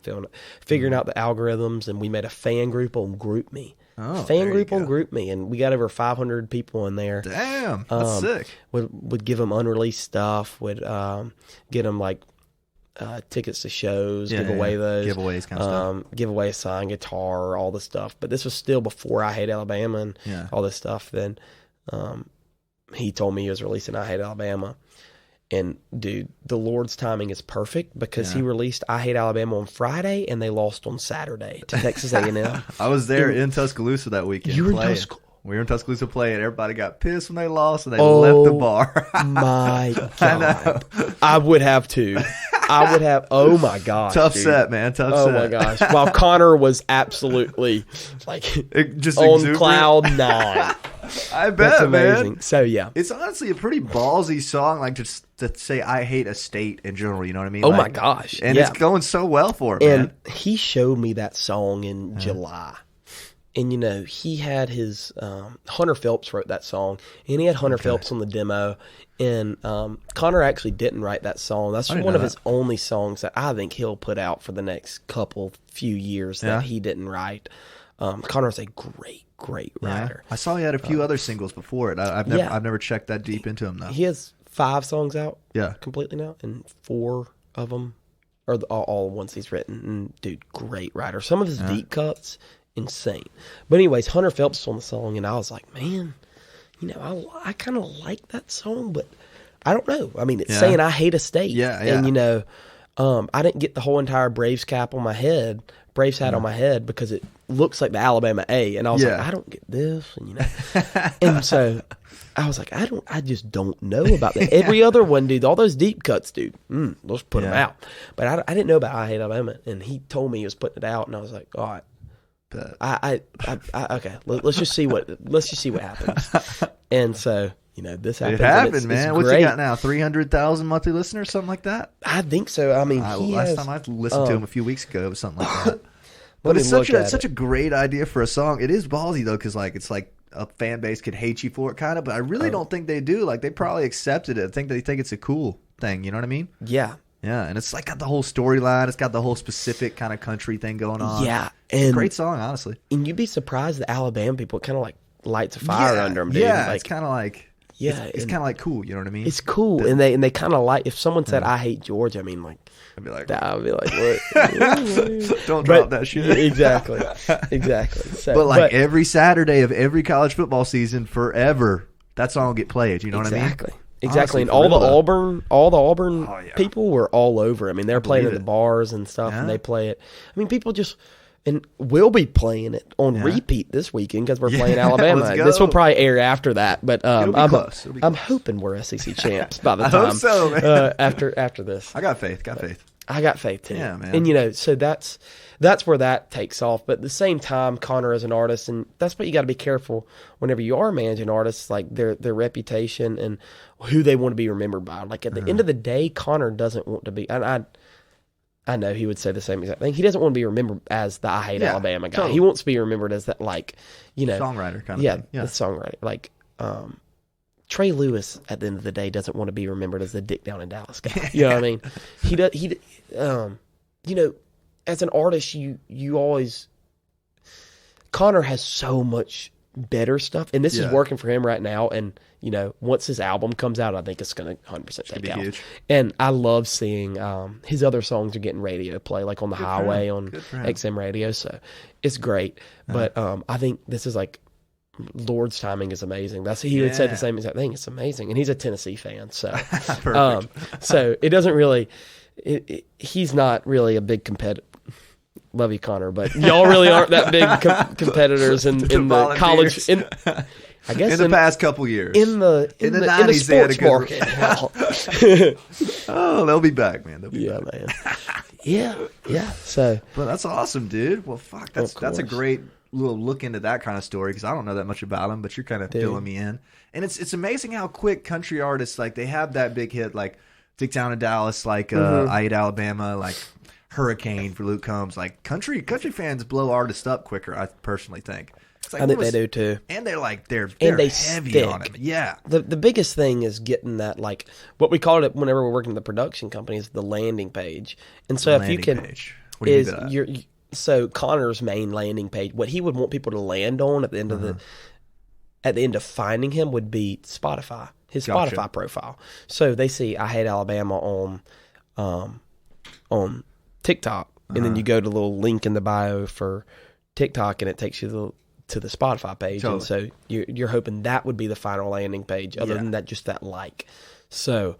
figuring out the algorithms. And we made a fan group on GroupMe. Oh, fan group on GroupMe, and we got over 500 people in there. Damn, that's sick. Would give them unreleased stuff. Would get them like tickets to shows, give away those giveaways, kind of stuff. Give away a signed guitar, all the stuff. But this was still before I Hate Alabama and all this stuff. Then he told me he was releasing I Hate Alabama. And, dude, the Lord's timing is perfect because he released I Hate Alabama on Friday, and they lost on Saturday to Texas A&M. I was there in Tuscaloosa that weekend. You were playing. in Tuscaloosa? We were in Tuscaloosa playing. Everybody got pissed when they lost, and they left the bar. My God. I would have, too. I would have. Oh, my gosh. Tough dude. set, man. Tough set. Oh, my gosh. While Connor was absolutely, like, just on exuberant. cloud 9. I bet, That's amazing. man. So, yeah. It's honestly a pretty ballsy song, like just to say I hate a state in general, you know what I mean? Oh, like, my gosh. And it's going so well for him, man. And he showed me that song in July. And, you know, he had his Hunter Phelps wrote that song, and he had Hunter Phelps on the demo. And Connor actually didn't write that song. That's one of his only songs that I think he'll put out for the next few years that he didn't write. Connor's a great writer. I saw he had a few other singles before it. I've never checked that deep into him though. He has 5 songs out, completely now, and 4 of them are all ones he's written. And dude, great writer. Some of his deep cuts, insane. But anyways, Hunter Phelps was on the song, and I was like, man, you know, I kind of like that song, but I don't know. I mean, it's saying I hate a state, and you know, I didn't get the whole entire Braves hat on my head because it looks like the Alabama A, and I was like, I don't get this, and you know, and so I was like, I just don't know about that. Every other one, dude, all those deep cuts, dude, let's put them out. But I didn't know about I Hate Alabama, and he told me he was putting it out, and I was like, all right, okay, let's just see what happens. And so, you know, this happened. It happened, man. What's he got now? 300,000 monthly listeners, something like that. I think so. I mean, last time I listened to him a few weeks ago, it was something like that. But it's such a great idea for a song. It is ballsy though, because like it's like a fan base could hate you for it, kind of. But I really don't think they do. Like they probably accepted it. I think they think it's a cool thing. You know what I mean? Yeah. Yeah, and it's like got the whole storyline. It's got the whole specific kind of country thing going on. Yeah, and great song, honestly. And you'd be surprised the Alabama people kind of like lights a fire under them, dude. Yeah, like, it's kind of like it's kind of like cool. You know what I mean? It's cool, and they kind of like if someone said I hate Georgia. I mean, like I'd be like, what? Don't drop that shit. Exactly. So, but like every Saturday of every college football season forever, that song will get played. You know what I mean? Exactly. Honestly, and all the Auburn people were all over. I mean, they're playing at the bars and stuff, and they play it. I mean, people just and we'll be playing it on repeat this weekend because we're playing Alabama. This will probably air after that, but I'm hoping we're SEC champs by the time. I hope so, man. After this, I got faith. I got faith too. Yeah, man. And you know, so that's where that takes off. But at the same time, Connor is an artist, and that's what you got to be careful whenever you are managing artists, like their reputation and who they want to be remembered by. Like at the end of the day, Connor doesn't want to be. And I know he would say the same exact thing. He doesn't want to be remembered as the I Hate Alabama guy. Totally. He wants to be remembered as that, like, you know, songwriter kind of thing. Yeah, the songwriter. Like Trey Lewis at the end of the day doesn't want to be remembered as the dick down in Dallas guy. You know what I mean? He you know, as an artist, you always Connor has so much better stuff, and this is working for him right now. And you know, once his album comes out, I think it's going to 100% take out. Huge. And I love seeing his other songs are getting radio play, like on the highway on XM radio. So it's great. But I think this is like Lord's timing is amazing. He would say the same exact thing. It's amazing, and he's a Tennessee fan, so so it doesn't really. He's not really a big competitor. Love you, Connor, but y'all really aren't that big competiters in the college. I guess in the past couple years, in the 90s, sports market. Oh, they'll be back, man. They'll be back. Man. Yeah. So, but that's awesome, dude. Well, fuck, that's a great little look into that kind of story because I don't know that much about him, but you're kind of filling me in. And it's amazing how quick country artists, like, they have that big hit, like Dick Down in Dallas, like I Hate Alabama, like Hurricane for Luke Combs. Like country fans blow artists up quicker, I personally think. Like, I think they do too. And they're they heavy stick. on it. Yeah. The biggest thing is getting that, like, what we called it whenever we're working in the production company is the landing page. And so if you can, what do you mean by that? So Connor's main landing page, what he would want people to land on at the end of at the end of finding him would be Spotify, his Spotify profile. So they see I Hate Alabama on TikTok, and then you go to the little link in the bio for TikTok, and it takes you to the Spotify page. Totally. And so you're hoping that would be the final landing page, other than that, just that like. So,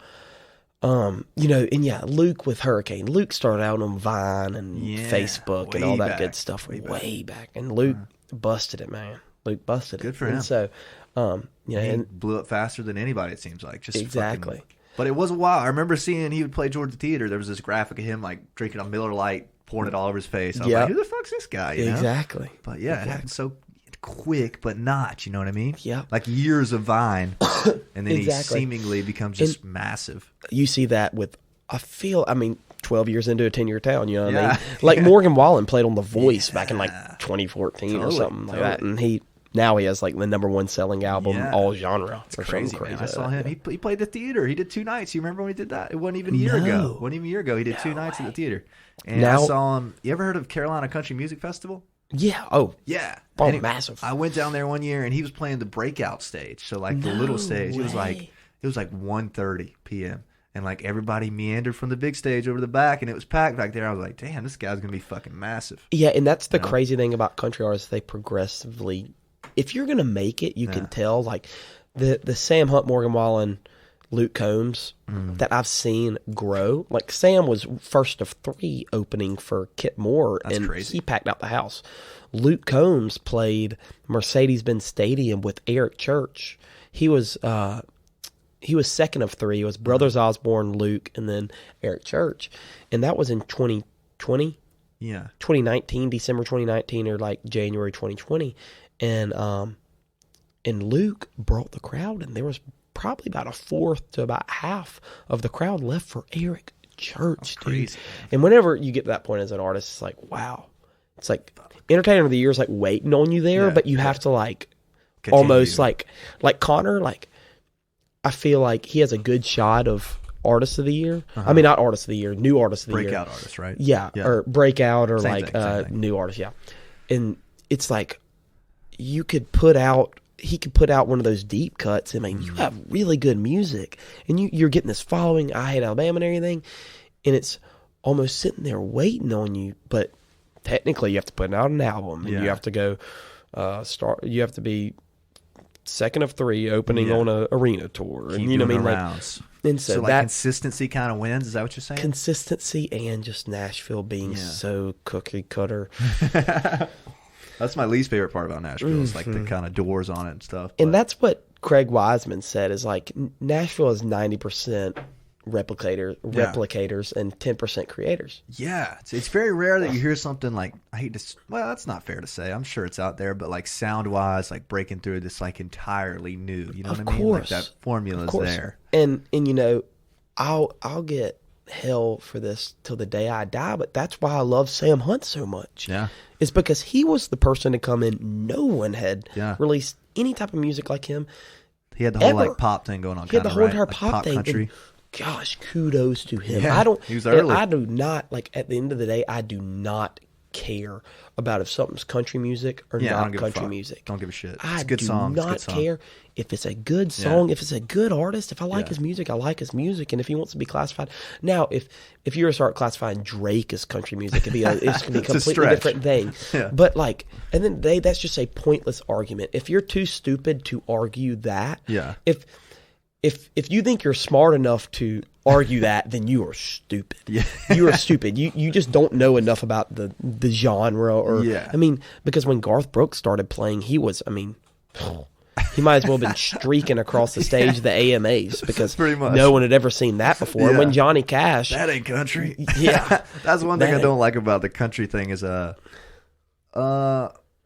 Luke with Hurricane. Luke started out on Vine and Facebook and all that good stuff way back. And Luke busted it, man. Luke busted it. Good for him. And so, he blew up faster than anybody, it seems like. Just exactly. But it was a while. I remember seeing he would play Georgia Theater. There was this graphic of him like drinking a Miller Lite, pouring it all over his face. I was like, who the fuck's this guy? You know? Exactly. But yeah, it happened so quick, but not. You know what I mean? Yeah. Like years of Vine, and then he seemingly becomes just massive. You see that with, 12 years into a 10-year town, you know what I mean? Like Morgan Wallen played on The Voice back in like 2014 or something like that, and now he has like the #1 selling album all genre. It's crazy, man. I saw him. He played the theater. He did 2 nights. You remember when he did that? It wasn't even a year ago. It wasn't even a year ago. He did 2 nights at the theater. And I saw him. You ever heard of Carolina Country Music Festival? Yeah. Oh. Yeah. Oh, massive. I went down there one year, and he was playing the breakout stage. So like the little stage. It was like 1:30 p.m. And like everybody meandered from the big stage over the back, and it was packed back there. I was like, damn, this guy's gonna be fucking massive. Yeah, and that's the crazy thing about country artists. They progressively, if you're gonna make it, you can tell. Like the Sam Hunt, Morgan Wallen, Luke Combs that I've seen grow. Like Sam was first of 3 opening for Kit Moore, and crazy. He packed out the house. Luke Combs played Mercedes-Benz Stadium with Eric Church. He was second of 3. It was Brothers Osborne, Luke, and then Eric Church, and that was in 2020. Yeah, 2019, December 2019, or like January 2020, and Luke brought the crowd, and there was probably about a fourth to about half of the crowd left for Eric Church, dude. Crazy. And whenever you get to that point as an artist, it's like, wow. It's like Entertainer of the Year is like waiting on you there, but you have to like continue. Almost like Connor, like I feel like he has a good shot of Artist of the Year. I mean, not Artist of the Year, New Artist of the Year. Breakout artist, right? Yeah, or Breakout, or same thing. New Artist, yeah. And it's like he could put out one of those deep cuts. I mean, you have really good music, and you're getting this following, I Hate Alabama and everything, and it's almost sitting there waiting on you. But technically, you have to put out an album, and you have to go you have to be second of 3 opening on an arena tour, and you know what I mean, rounds. And so that consistency kind of wins. Is that what you're saying? Consistency and just Nashville being so cookie cutter. That's my least favorite part about Nashville. It's like the kind of doors on it and stuff. And that's what Craig Wiseman said, is like Nashville is 90% replicators and 10% creators. Yeah. It's very rare that you hear something like, that's not fair to say. I'm sure it's out there, but like sound-wise, like breaking through this like entirely new. You know what I mean? Like that formula's there. And you know, I'll get hell for this till the day I die, but that's why I love Sam Hunt so much. Yeah. It's because he was the person to come in. No one had released any type of music like him. He had the whole like pop thing going on. He had the whole entire like pop thing. Country. And gosh, kudos to him. Yeah, he was early. I do not, like, at the end of the day, I do not care about if something's country music or not country music. Don't give a shit. I it's a good song. do not care if it's a good song, if it's a good artist. If I like his music, I like his music. And if he wants to be classified. Now, if you were to start classifying Drake as country music, it's going to be a completely different thing. Yeah. But like, and then that's just a pointless argument. If you're too stupid to argue that, if you think you're smart enough to argue that, then you are stupid. Yeah. You are stupid. You just don't know enough about the genre. Or I mean, because when Garth Brooks started playing, he was, I mean, he might as well have been streaking across the stage of the AMAs, because no one had ever seen that before. Yeah. And when Johnny Cash... That ain't country. Yeah. That's one thing I don't like about the country thing is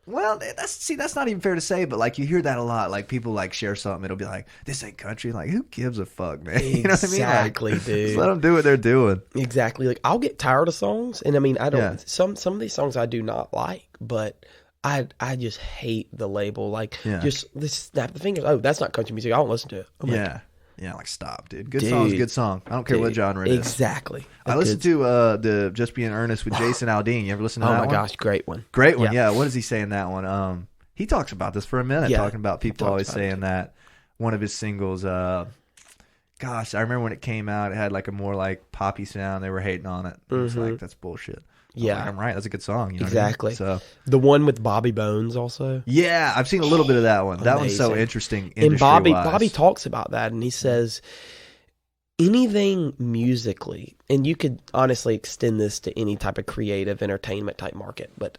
Well, that's not even fair to say, but like you hear that a lot. Like people like share something, it'll be like, "This ain't country." Like, who gives a fuck, man? You know what I mean? Exactly, like, dude. Just let them do what they're doing. Exactly. Like I'll get tired of songs, and I mean, I don't. Some of these songs I do not like, but I just hate the label. Like just snap the fingers. Oh, that's not country music. I don't listen to it. I'm like, yeah, like stop, dude. Good song's good song. I don't care what genre it is. Exactly. I listened to the Just Being Earnest with Jason Aldean. You ever listen to that one? Oh my gosh, great one. Great one. Yeah. What does he say in that one? He talks about this for a minute, talking about people always saying that one of his singles. Gosh, I remember when it came out, it had like a more like poppy sound. They were hating on it. It was like, that's bullshit. Yeah, I'm right. That's a good song. You know exactly. What I mean? So the one with Bobby Bones also. Yeah, I've seen a little bit of that one. That one's so interesting. And Bobby talks about that, and he says anything musically, and you could honestly extend this to any type of creative entertainment type market, but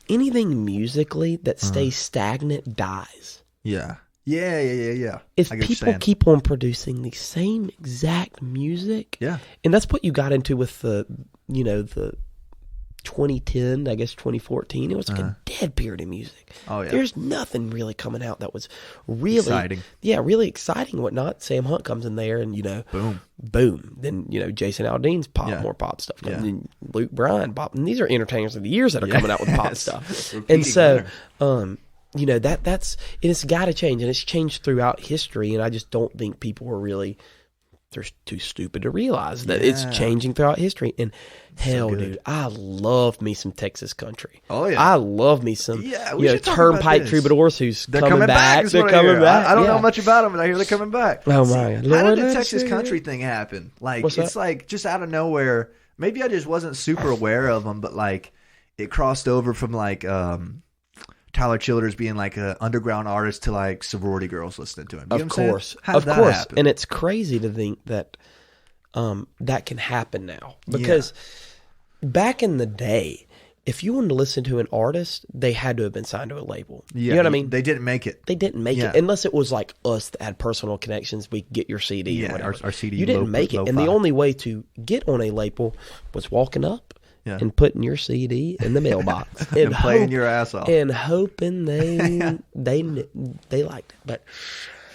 anything musically that stays stagnant dies. Yeah. If people keep on producing the same exact music, and that's what you got into with the 2010, I guess 2014, it was like a dead period of music. Oh yeah, there's nothing really coming out that was really exciting. Yeah, really exciting and whatnot. Sam Hunt comes in there, and boom. Then Jason Aldean's more pop stuff. And then Luke Bryan pop, and these are entertainers of the years that are coming out with pop stuff. And so, that's it's got to change, and it's changed throughout history. And I just don't think people are really. They're too stupid to realize that it's changing throughout history. And hell, dude, I love me some Texas country. Oh yeah, I love me some Turnpike Troubadours who's coming back. They're coming back. I don't know much about them, but I hear they're coming back. Oh my! How did the Texas country thing happen? Like it's like just out of nowhere. Maybe I just wasn't super aware of them, but like it crossed over from like. Tyler Childers being like an underground artist to like sorority girls listening to him. You know what I'm saying? How did that happen? And it's crazy to think that that can happen now because back in the day, if you wanted to listen to an artist, they had to have been signed to a label. Yeah, you know what I mean? They didn't make it. They didn't make it unless it was like us that had personal connections. We could get your CD. or whatever. Our CD. You didn't make it, and the only way to get on a label was walking up. And putting your CD in the mailbox and playing your ass off and hoping they liked it. But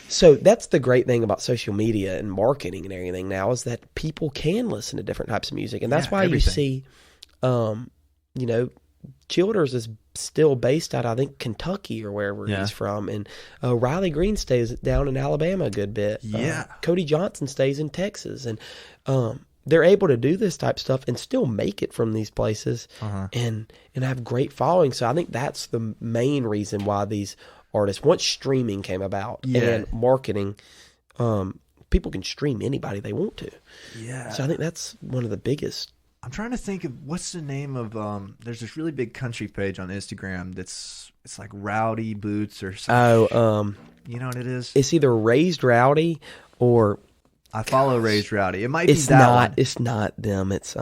so that's the great thing about social media and marketing and everything now is that people can listen to different types of music, and that's why you see, Childers is still based out, I think, Kentucky or wherever he's from, and Riley Green stays down in Alabama a good bit. Cody Johnson stays in Texas, and they're able to do this type of stuff and still make it from these places and have great following. So I think that's the main reason why these artists, once streaming came about and marketing, people can stream anybody they want to. Yeah. So I think that's one of the biggest. I'm trying to think of what's the name of there's this really big country page on Instagram it's like Rowdy Boots or something. You know what it is? It's either Raised Rowdy or I follow Raised Rowdy. It might be that one. It's not them. It's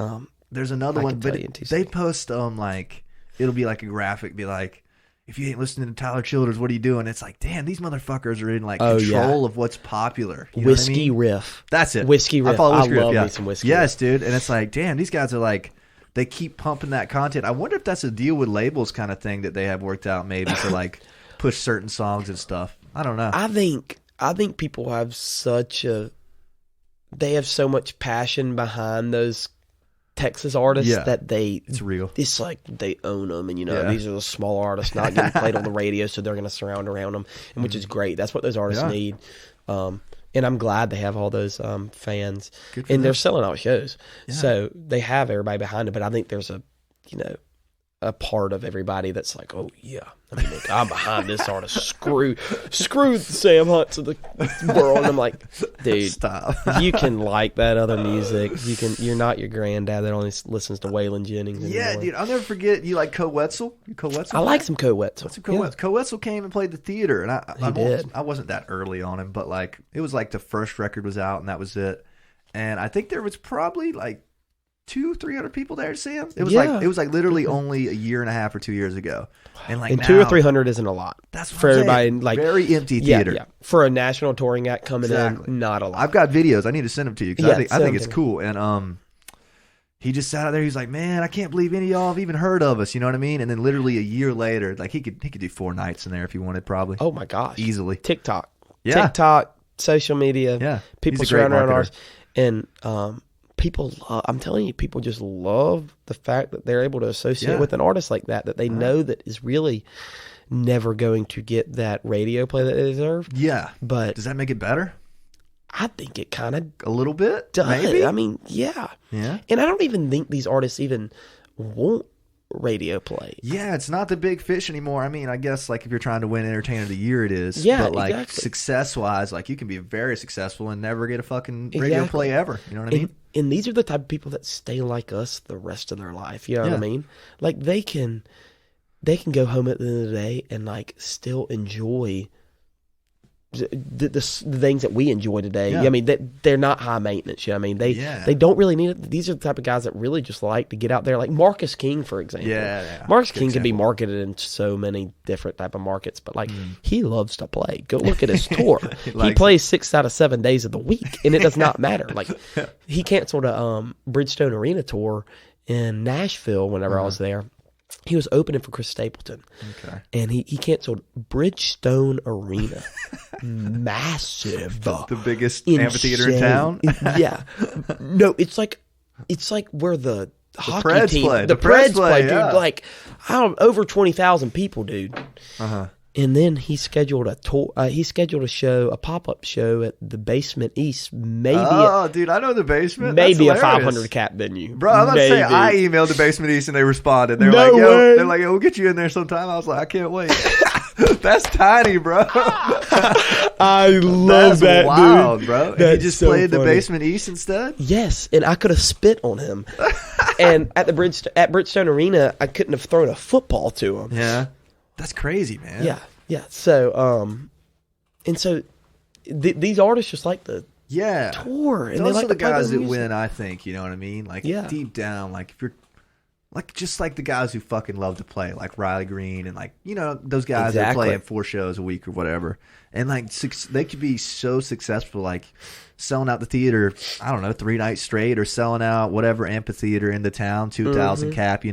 there's another one, but they post like it'll be like a graphic, be like, if you ain't listening to Tyler Childers, what are you doing? It's like, damn, these motherfuckers are in like control of what's popular. You know Whiskey what I mean? Riff. That's it. Whiskey Riff. I love me some Whiskey Riff. Yes, dude. And it's like, damn, these guys are like, they keep pumping that content. I wonder if that's a deal with labels kind of thing that they have worked out maybe to like push certain songs and stuff. I don't know. I think people have they have so much passion behind those Texas artists that it's real. It's like they own them, and these are the small artists not getting played on the radio, so they're going to surround around them, and which is great. That's what those artists need. And I'm glad they have all those fans, and they're selling out shows, so they have everybody behind it. But I think there's a part of everybody that's like, oh yeah, I mean, look, I'm behind this artist. Screw Sam Hunt of the world. And I'm like, dude, stop. You can like that other music. You're not your granddad that only listens to Waylon Jennings anymore. Yeah, dude, I'll never forget. You like Co Wetzel? I like some Co Wetzel. Co Wetzel came and played the theater, and he did. I wasn't that early on him, but like it was like the first record was out, and that was it. And I think there was probably like 200-300 people there to see him. It was like literally only a year and a half or 2 years ago, and like 200 or 300 isn't a lot. That's what for everybody. Like very empty theater. Yeah. For a national touring act coming in, not a lot. I've got videos. I need to send them to you because I think it's cool. And He just sat out there. He's like, man, I can't believe any of y'all have even heard of us. You know what I mean? And then literally a year later, like he could do 4 nights in there if he wanted, probably. Oh my gosh, easily. TikTok, social media. Yeah, people surrounding around ours, and people. I'm telling you, people just love the fact that they're able to associate with an artist like that. That they know that is really never going to get that radio play that they deserve. Yeah, but does that make it better? I think it kind of a little bit does. Maybe. I mean, yeah. And I don't even think these artists even want radio play. Yeah, it's not the big fish anymore. I mean, I guess like if you're trying to win Entertainer of the Year, it is. Yeah, but like exactly. success wise, like you can be very successful and never get a fucking radio play ever. You know what I mean? And these are the type of people that stay like us the rest of their life. You know what I mean? Like they can go home at the end of the day and like still enjoy the things that we enjoy today. Yeah. I mean, they're not high maintenance. You know what I mean? They don't really need it. These are the type of guys that really just like to get out there. Like Marcus King, for example. Yeah. Marcus King can be marketed in so many different type of markets, but like he loves to play. Go look at his tour. He plays 6 out of 7 days of the week, and it does not matter. Like he canceled a Bridgestone Arena tour in Nashville whenever I was there. He was opening for Chris Stapleton. Okay. And he canceled Bridgestone Arena. Massive. The biggest amphitheater in town? Yeah. No, it's like where the hockey Preds team, play. the Preds play, dude. Yeah. Like, I don't know, over 20,000 people, dude. Uh-huh. And then he scheduled a tour. He scheduled a show, a pop-up show at the Basement East. Maybe. Oh, dude, I know the Basement. Maybe a 500 cap venue. Bro, I was about to say I emailed the Basement East and they responded. They're No like, "Yo," way. they're like, "Yo, we'll get you in there sometime." I was like, "I can't wait." That's tiny, bro. I love that, wild, dude. bro. And That's he just so played the funny. Basement East instead. Yes, and I could have spit on him. And at Bridgestone Arena, I couldn't have thrown a football to him. Yeah, that's crazy, man. Yeah. So, and so these artists just like the tour, and those they like are the to play guys their that music. win. I think, you know what I mean. Like deep down, like if you're like just like the guys who fucking love to play, like Riley Green and like those guys that play at 4 shows a week or whatever, and like they could be so successful, like selling out the theater, I don't know, 3 nights straight, or selling out whatever amphitheater in the town, 2,000 cap,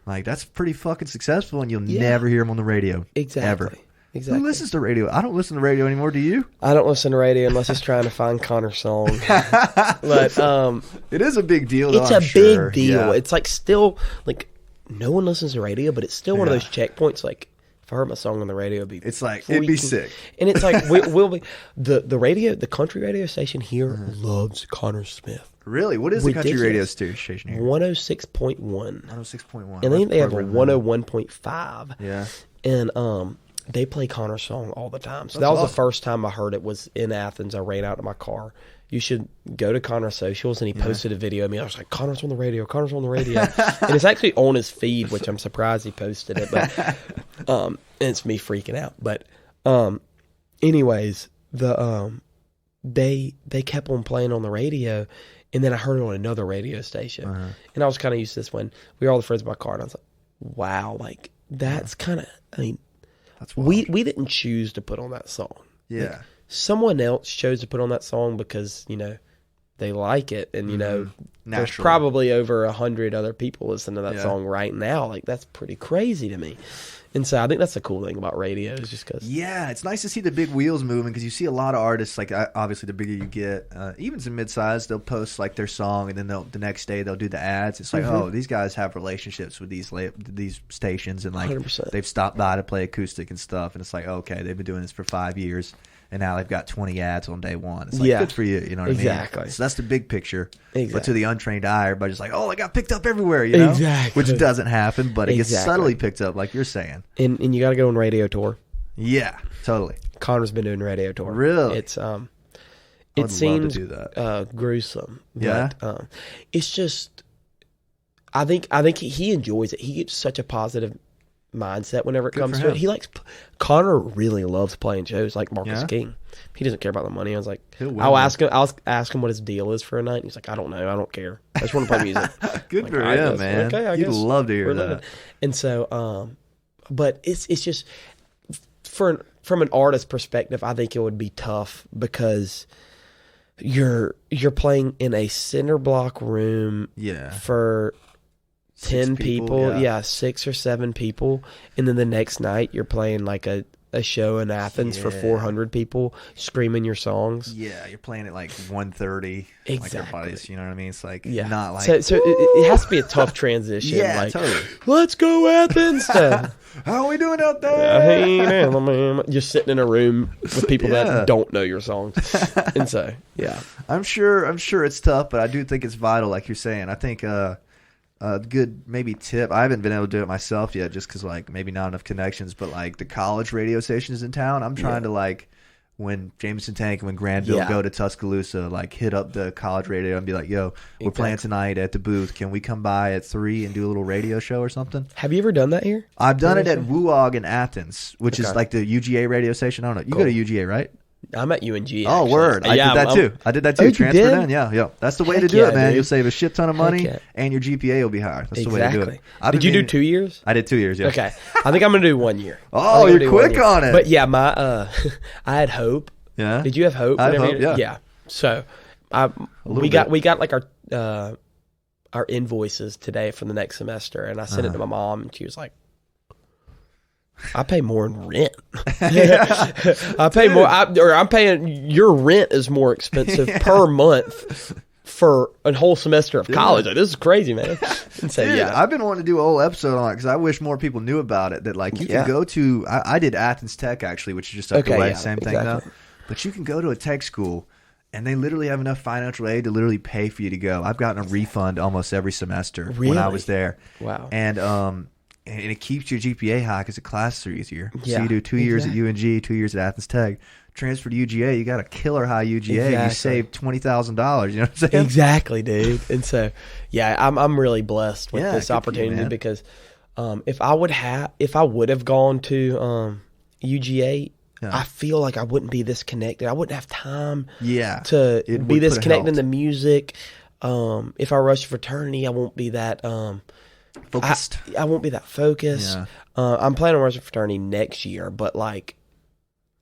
like that's pretty fucking successful, and you'll never hear them on the radio, ever. Exactly. Who listens to radio? I don't listen to radio anymore. Do you? I don't listen to radio unless it's trying to find Connor's song. But it is a big deal, though, it's I'm a sure. big deal. Yeah. It's like still like no one listens to radio, but it's still one of those checkpoints. Like if I heard my song on the radio, it'd be sick. And it's like we'll be the country radio station here loves Connor Smith. Really? What is the country radio station here? 106.1. 106.1. And I think they have a 101.5. Yeah. And they play Connor's song all the time. So that was the first time I heard it was in Athens. I ran out to my car. You should go to Connor's socials, and he posted a video of me. I was like, Connor's on the radio. And it's actually on his feed, which I'm surprised he posted it. But and it's me freaking out. But anyways, they kept on playing on the radio, and then I heard it on another radio station. And I was kind of used to this when we were all the friends in my car, and I was like, wow, like that's kind of, I mean, that's we didn't choose to put on that song. Yeah. Like, someone else chose to put on that song because, they like it. And, there's probably over 100 other people listening to that song right now. Like, that's pretty crazy to me. And so I think that's the cool thing about radio is just because. Yeah, it's nice to see the big wheels moving because you see a lot of artists, like obviously the bigger you get, even some mid-size, they'll post like their song and then the next day they'll do the ads. It's like, oh, these guys have relationships with these stations and like 100%. They've stopped by to play acoustic and stuff. And it's like, okay, they've been doing this for 5 years. And now they've got 20 ads on day one. It's like, good for you. You know what I mean? Exactly. So that's the big picture. Exactly. But to the untrained eye, everybody's just like, oh, they got picked up everywhere, you know? Exactly. Which doesn't happen, but it gets subtly picked up, like you're saying. And you got to go on radio tour. Yeah, totally. Connor's been doing radio tour. Really? It's it seems love to do that. Gruesome. Yeah. But, it's just I think he enjoys it. He gets such a positive mindset whenever it comes to it. He likes Connor really loves playing shows like Marcus King. He doesn't care about the money. I was like, I'll ask him what his deal is for a night. And he's like, I don't know. I don't care. I just want to play music. Good like, for him, man. Okay, I You'd guess love to hear that. And so, but it's just from an artist perspective, I think it would be tough because you're playing in a cinder block room for 10 people. Yeah, 6 or 7 people. And then the next night you're playing like a show in Athens for 400 people screaming your songs. Yeah, you're playing at like 1:30. Exactly. Like everybody's, you know what I mean? It's like not like... So it has to be a tough transition. Yeah, like, totally. Let's go Athens. How are we doing out there? Just sitting in a room with people that don't know your songs. And so, I'm sure it's tough, but I do think it's vital, like you're saying. I think... good maybe tip. I haven't been able to do it myself yet, just because like maybe not enough connections. But like the college radio stations in town, I'm trying to like when Jameson Tank and when Grandville go to Tuscaloosa, like hit up the college radio and be like, "Yo, we're playing tonight at the booth. Can we come by at 3 and do a little radio show or something?" Have you ever done that here? I've done it at Woog in Athens, which is like the UGA radio station. I don't know. You go to UGA, right? I'm at UNG. Oh, word. I did that too. I did that too. Oh, transferred in. Yeah. That's the way to do it, man. Dude. You'll save a shit ton of money and your GPA will be higher. That's the way to do it. Did you do 2 years? I did 2 years, yeah. Okay. I think I'm going to do 1 year. Oh, you're quick on it. But yeah, I had hope. Yeah. Did you have hope? I had hope, yeah. Yeah. So we got like our invoices today for the next semester, and I sent it to my mom, and she was like, I pay more in rent. I pay more. I'm paying. Your rent is more expensive per month for a whole semester of college. Like, this is crazy, man. And so, I've been wanting to do a whole episode on it because I wish more people knew about it. That like you can go to. I did Athens Tech actually, which is just up the way. Same thing though. But you can go to a tech school. And they literally have enough financial aid to literally pay for you to go. I've gotten a refund almost every semester when I was there. Wow. And it keeps your GPA high because the classes are easier. Yeah, so you do 2 years at UNG, 2 years at Athens Tech. Transfer to UGA, you got a killer high UGA. You save $20,000. You know what I'm saying? Exactly, dude. And so, I'm really blessed with this opportunity because if I would have gone to UGA, I feel like I wouldn't be this connected. I wouldn't have time to be this connected in the music. If I rush fraternity, I won't be that focused. I won't be that focused. Yeah. I'm planning on rushing fraternity next year, but like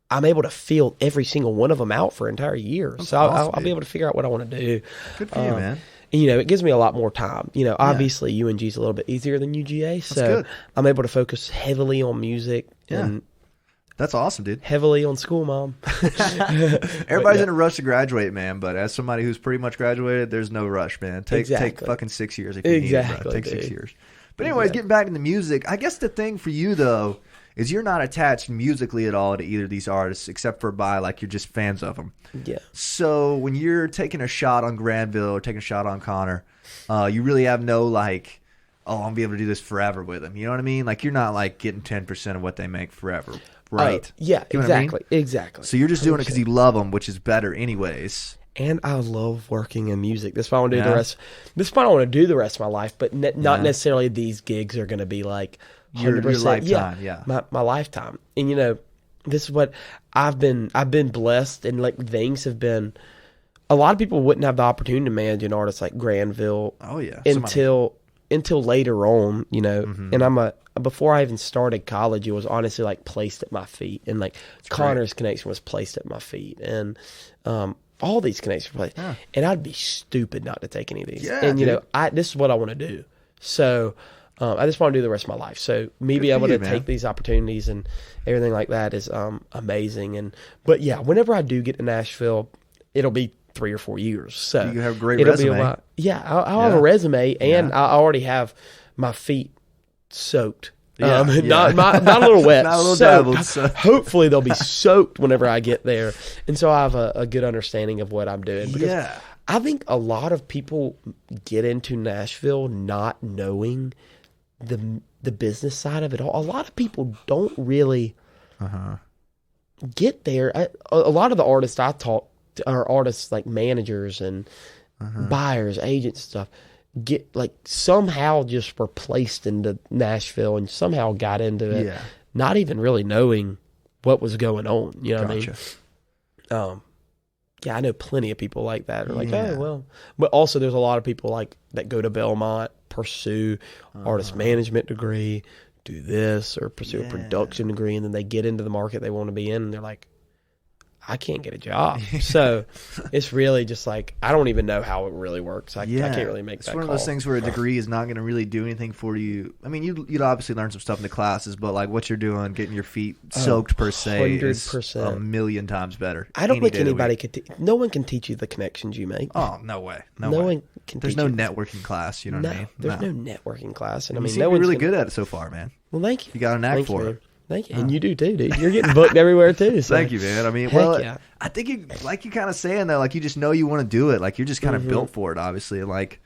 I'm able to feel every single one of them out for an entire year. That's so awesome, I'll be able to figure out what I want to do. Good for you, man. And, it gives me a lot more time. Obviously UNG is a little bit easier than UGA, so I'm able to focus heavily on music and that's awesome, dude. Heavily on school, Mom. Everybody's in a rush to graduate, man. But as somebody who's pretty much graduated, there's no rush, man. Take fucking 6 years if you need it, bro. Take 6 years. But anyways, getting back into music, I guess the thing for you, though, is you're not attached musically at all to either of these artists except for by, like, you're just fans of them. Yeah. So when you're taking a shot on Grandville or taking a shot on Connor, you really have no, like, I'm going to be able to do this forever with them. You know what I mean? Like, you're not, like, getting 10% of what they make forever. Right. Yeah, you know exactly. I mean? Exactly. So you're just doing it because you love them, which is better anyways. And I love working in music. That's why I want to do the rest. This is why I want to do the rest of my life, but not necessarily these gigs are going to be like 100%. Your lifetime, my lifetime. And this is what I've been blessed, and like things have been. A lot of people wouldn't have the opportunity to manage an artist like Grandville. Oh yeah. Until later on, and before I even started college, it was honestly like placed at my feet, and like Connor's connection was placed at my feet, and all these connections were placed, and I'd be stupid not to take any of these. Yeah, and this is what I want to do, so I just want to do the rest of my life. So me being able to take these opportunities and everything like that is amazing. But whenever I do get to Nashville, it'll be 3 or 4 years. So you have a great resume. I'll have a resume, and I already have my feet soaked. Not a little wet. Not a little dabbled. So. Hopefully they'll be soaked whenever I get there, and so I have a good understanding of what I'm doing. Because I think a lot of people get into Nashville not knowing the business side of it all. A lot of people don't really get there. A lot of the artists I talk to are artists like managers and buyers, agents, and stuff. Get like somehow just were placed into Nashville and somehow got into it, not even really knowing what was going on. You know what I mean? I know plenty of people like that. Are like, oh well, but also there's a lot of people like that go to Belmont, pursue artist management degree, do this or pursue a production degree, and then they get into the market they want to be in, and they're like, I can't get a job. So it's really just like, I don't even know how it really works. I can't really make that call. It's one of those things where a degree is not going to really do anything for you. I mean, you'd obviously learn some stuff in the classes, but like what you're doing, getting your feet soaked per se 100%. Is a million times better. I don't think anybody could. No one can teach you the connections you make. Oh, no way. No one way. Can There's teach no you. networking class, you know what I mean? There's no networking class. And I mean, you seem to be really good at it so far, man. Well, thank you. You got an knack for it. Thank you. And you do too, dude. You're getting booked everywhere too. So. Thank you, man. I mean, I think you, like you kind of saying though, like you just know you want to do it. Like you're just kind of built for it, obviously. Like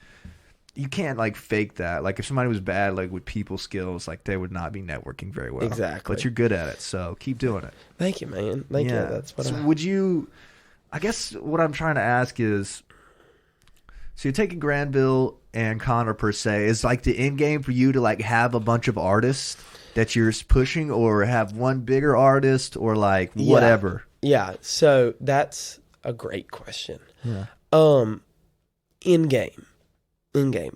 you can't like fake that. Like if somebody was bad, like with people skills, like they would not be networking very well. Exactly. But you're good at it, so keep doing it. Thank you, man. Thank you. That's what. So would you? I guess what I'm trying to ask is, so you're taking Grandville and Connor per se. Is like the end game for you to like have a bunch of artists that you're pushing, or have one bigger artist, or like whatever? Yeah. So that's a great question. Yeah. In game.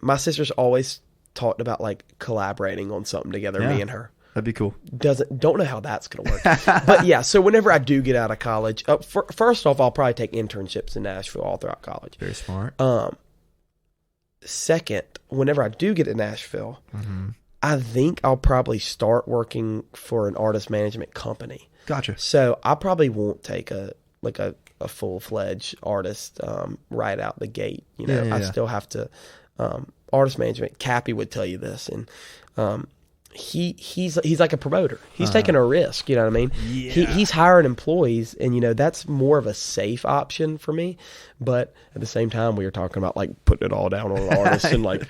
My sister's always talked about like collaborating on something together, me and her. That'd be cool. Don't know how that's going to work. But yeah, so whenever I do get out of college, first off, I'll probably take internships in Nashville all throughout college. Very smart. Second, whenever I do get to Nashville, I think I'll probably start working for an artist management company. Gotcha. So I probably won't take a full-fledged artist right out the gate. You know, I still have to artist management. Cappy would tell you this, and he's like a promoter. He's taking a risk. You know what I mean? Yeah. He's hiring employees, and you know that's more of a safe option for me. But at the same time, we were talking about like putting it all down on artists and like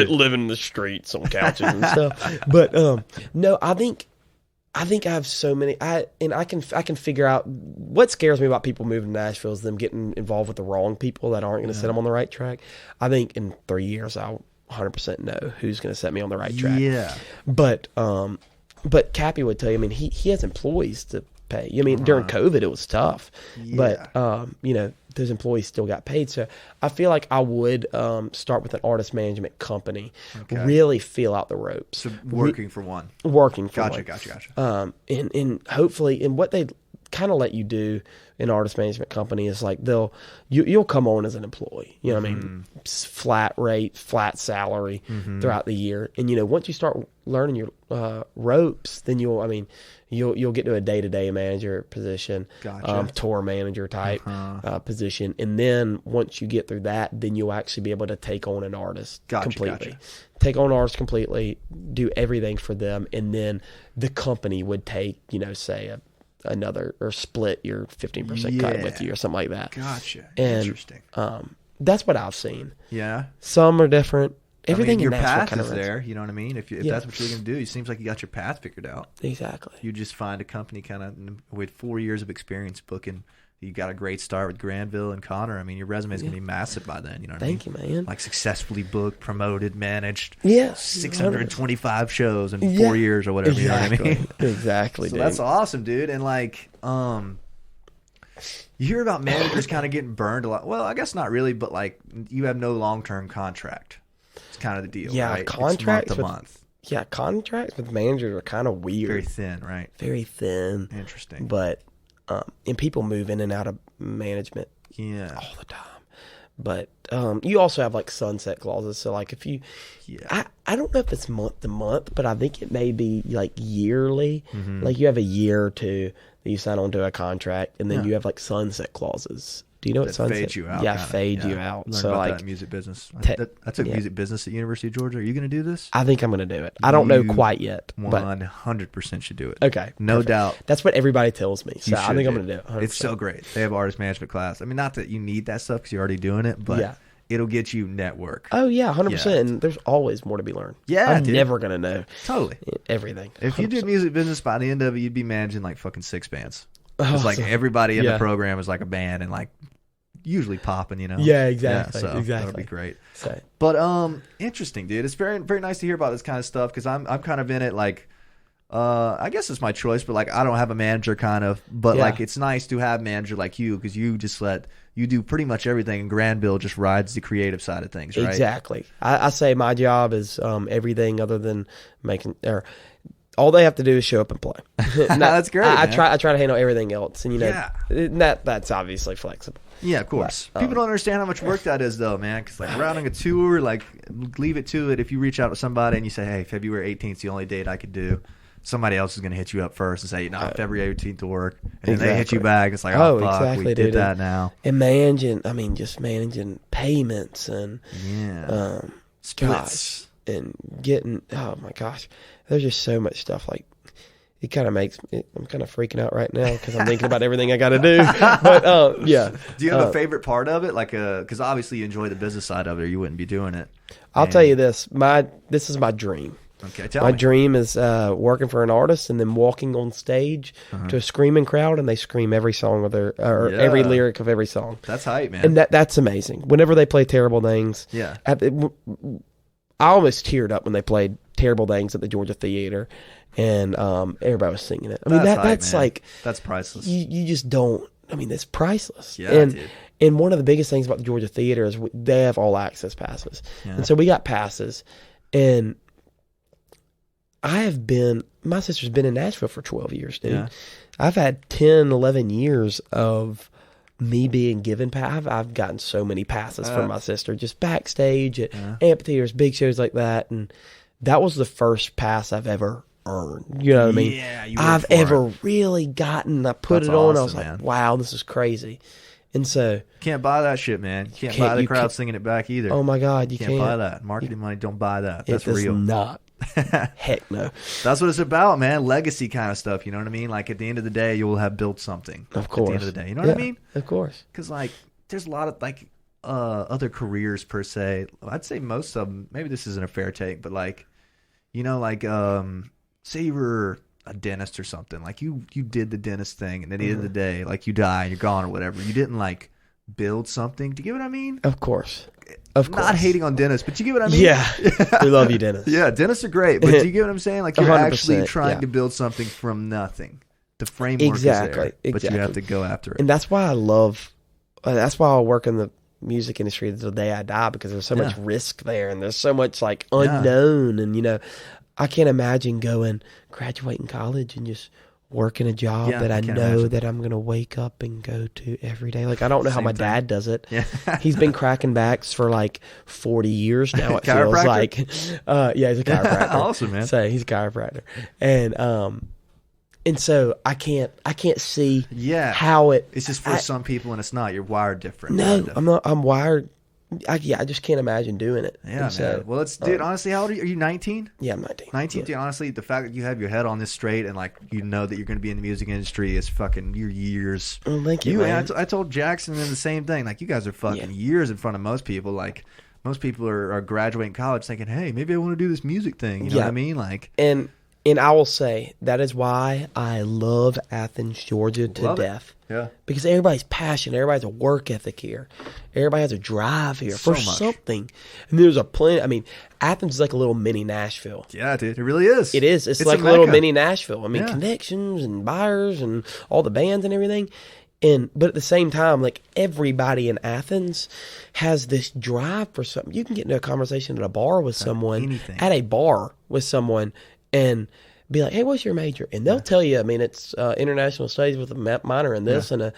living in the streets on couches and stuff. But no, I think I have so many. I can figure out what scares me about people moving to Nashville is them getting involved with the wrong people that aren't going to set them on the right track. I think in 3 years I'll 100% know who's going to set me on the right track. Yeah. But Cappy would tell you. I mean, he has employees to pay. I mean, during COVID it was tough, but you know, those employees still got paid. So I feel like I would start with an artist management company, really feel out the ropes. So working for one. Gotcha. And hopefully, and what they kind of let you do in artist management company is like you'll come on as an employee. You know what I mean? Flat rate, flat salary throughout the year. And you know, once you start learning your ropes, then you'll get to a day-to-day manager position, tour manager type position, and then once you get through that, then you'll actually be able to take on an artist completely. Take on an artist completely, do everything for them, and then the company would take, you know, say another or split your 15% cut with you or something like that. Gotcha. And, interesting. That's what I've seen. Yeah. Some are different. Everything your in Nashville path kind is of there. You know what I mean? If that's what you're going to do, it seems like you got your path figured out. Exactly. You just find a company kind of with 4 years of experience booking. You got a great start with Grandville and Connor. I mean, your resume is going to be massive by then. You know what I mean? Thank you, man. Like successfully booked, promoted, managed. 625 shows in 4 years or whatever. Exactly. You know what I mean? Exactly. So dude. that's awesome, dude. And like, you hear about managers kind of getting burned a lot. Well, I guess not really, but like you have no long-term contract. It's kind of the deal, right? Contracts it's month. Yeah, contracts with managers are kind of weird. Very thin, right? Very thin. Interesting. But and people move in and out of management all the time. But you also have like sunset clauses. So like if you, I don't know if it's month to month, but I think it may be like yearly. Like you have a year or two that you sign on to a contract, and then you have like sunset clauses. Do you know what sunset? Fade you out. Yeah, fade you out. Learn so about like that music business. I took music business at University of Georgia. Are you going to do this? I think I'm going to do it. I don't know quite yet. 100% should do it. Okay. No doubt. That's what everybody tells me. So I think I'm going to do it. 100%. It's so great. They have artist management class. I mean, not that you need that stuff because you're already doing it, but it'll get you network. Oh, yeah, 100%. And there's always more to be learned. Yeah, I'm never going to know. Totally. Everything. 100%. If you did music business, by the end of it, you'd be managing like fucking 6 bands. It's like everybody in the program is like a band and like usually popping, you know. Yeah, exactly. Yeah, so exactly. That'll be great. So. But interesting, dude. It's very very nice to hear about this kind of stuff because I'm kind of in it like I guess it's my choice, but like I don't have a manager kind of, but like it's nice to have a manager like you because you just you do pretty much everything, and Grandville just rides the creative side of things, right? Exactly. I say my job is everything other than making all they have to do is show up and play. That's great. I try to handle everything else, and that's obviously flexible. Yeah, of course. People don't understand how much work that is, though, man. Because like routing a tour, like leave it to it. If you reach out to somebody and you say, "Hey, February 18th is the only date I could do," somebody else is going to hit you up first and say, "No, February 18th to work," and then they hit you back. It's like, "Oh, fuck, exactly, we did that now." And just managing payments and splits and getting. Oh my gosh, there's just so much stuff like. It kind of makes me, I'm kind of freaking out right now because I'm thinking about everything I got to do. But yeah. Do you have a favorite part of it? Like, because obviously you enjoy the business side of it, or you wouldn't be doing it. I'll tell you this. This is my dream. Okay, my dream is working for an artist and then walking on stage to a screaming crowd, and they scream every song of every lyric of every song. That's hype, man. And that's amazing. Whenever they play Terrible Things, I almost teared up when they played Terrible Things at the Georgia Theater. And everybody was singing it. I mean, that's like... That's priceless. You just don't... I mean, that's priceless. Yeah, and one of the biggest things about the Georgia Theater is they have all-access passes. Yeah. And so we got passes. And my sister's been in Nashville for 12 years, dude. Yeah. I've had 10, 11 years of me being given passes. I've gotten so many passes from my sister, just backstage at amphitheaters, big shows like that. And that was the first pass I've ever earned. You know what I mean? Yeah, I've ever really gotten. I put it on. I was like, wow, this is crazy. And so can't buy that shit, man. You can't buy the crowd singing it back either. Oh my God, you can't buy that. Marketing money, don't buy that. That's real. It's not. Heck no. That's what it's about, man. Legacy kind of stuff. You know what I mean? Like at the end of the day, you will have built something. Of course. At the end of the day, you know what I mean? Of course. Because like, there's a lot of like other careers per se. I'd say most of them. Maybe this isn't a fair take, but like, you know, like say you were a dentist or something. Like you did the dentist thing, and at the end of the day, like you die and you're gone or whatever. You didn't like build something. Do you get what I mean? Of course. Of course. Not hating on dentists, but you get what I mean? Yeah. We love you, dentists. Yeah, dentists are great, but do you get what I'm saying? Like you're actually trying to build something from nothing. The framework is there, but you have to go after it. And that's why that's why I work in the music industry until the day I die, because there's so much risk there, and there's so much like unknown, and you know, I can't imagine graduating college and just working a job that I know that I'm going to wake up and go to every day. Like, I don't know how my dad does it. Yeah. He's been cracking backs for like 40 years now, it feels like. He's a chiropractor. Awesome, man. So he's a chiropractor. And so I can't see how it's just for some people, and it's not. You're wired different. No, I'm not. I'm wired. I just can't imagine doing it. Yeah, man. So, well, dude, honestly, how old are you? Are you 19? Yeah, I'm 19. 19? Yeah. Dude, honestly, the fact that you have your head on this straight and, like, you know that you're going to be in the music industry is fucking your years. Oh, thank you, man. I told Jackson the same thing. Like, you guys are fucking years in front of most people. Like, most people are graduating college thinking, hey, maybe I want to do this music thing. You know what I mean? Like, And I will say, that is why I love Athens, Georgia to death. Yeah. Because everybody's passionate. Everybody's a work ethic here. Everybody has a drive here for something. And there's a plenty. I mean, Athens is like a little mini Nashville. Yeah, dude. It really is. It is. It's like a little mini Nashville. I mean, connections and buyers and all the bands and everything. But at the same time, like, everybody in Athens has this drive for something. You can get into a conversation at a bar with someone, and be like, hey, what's your major? And they'll tell you, I mean, it's international studies with a minor in this and a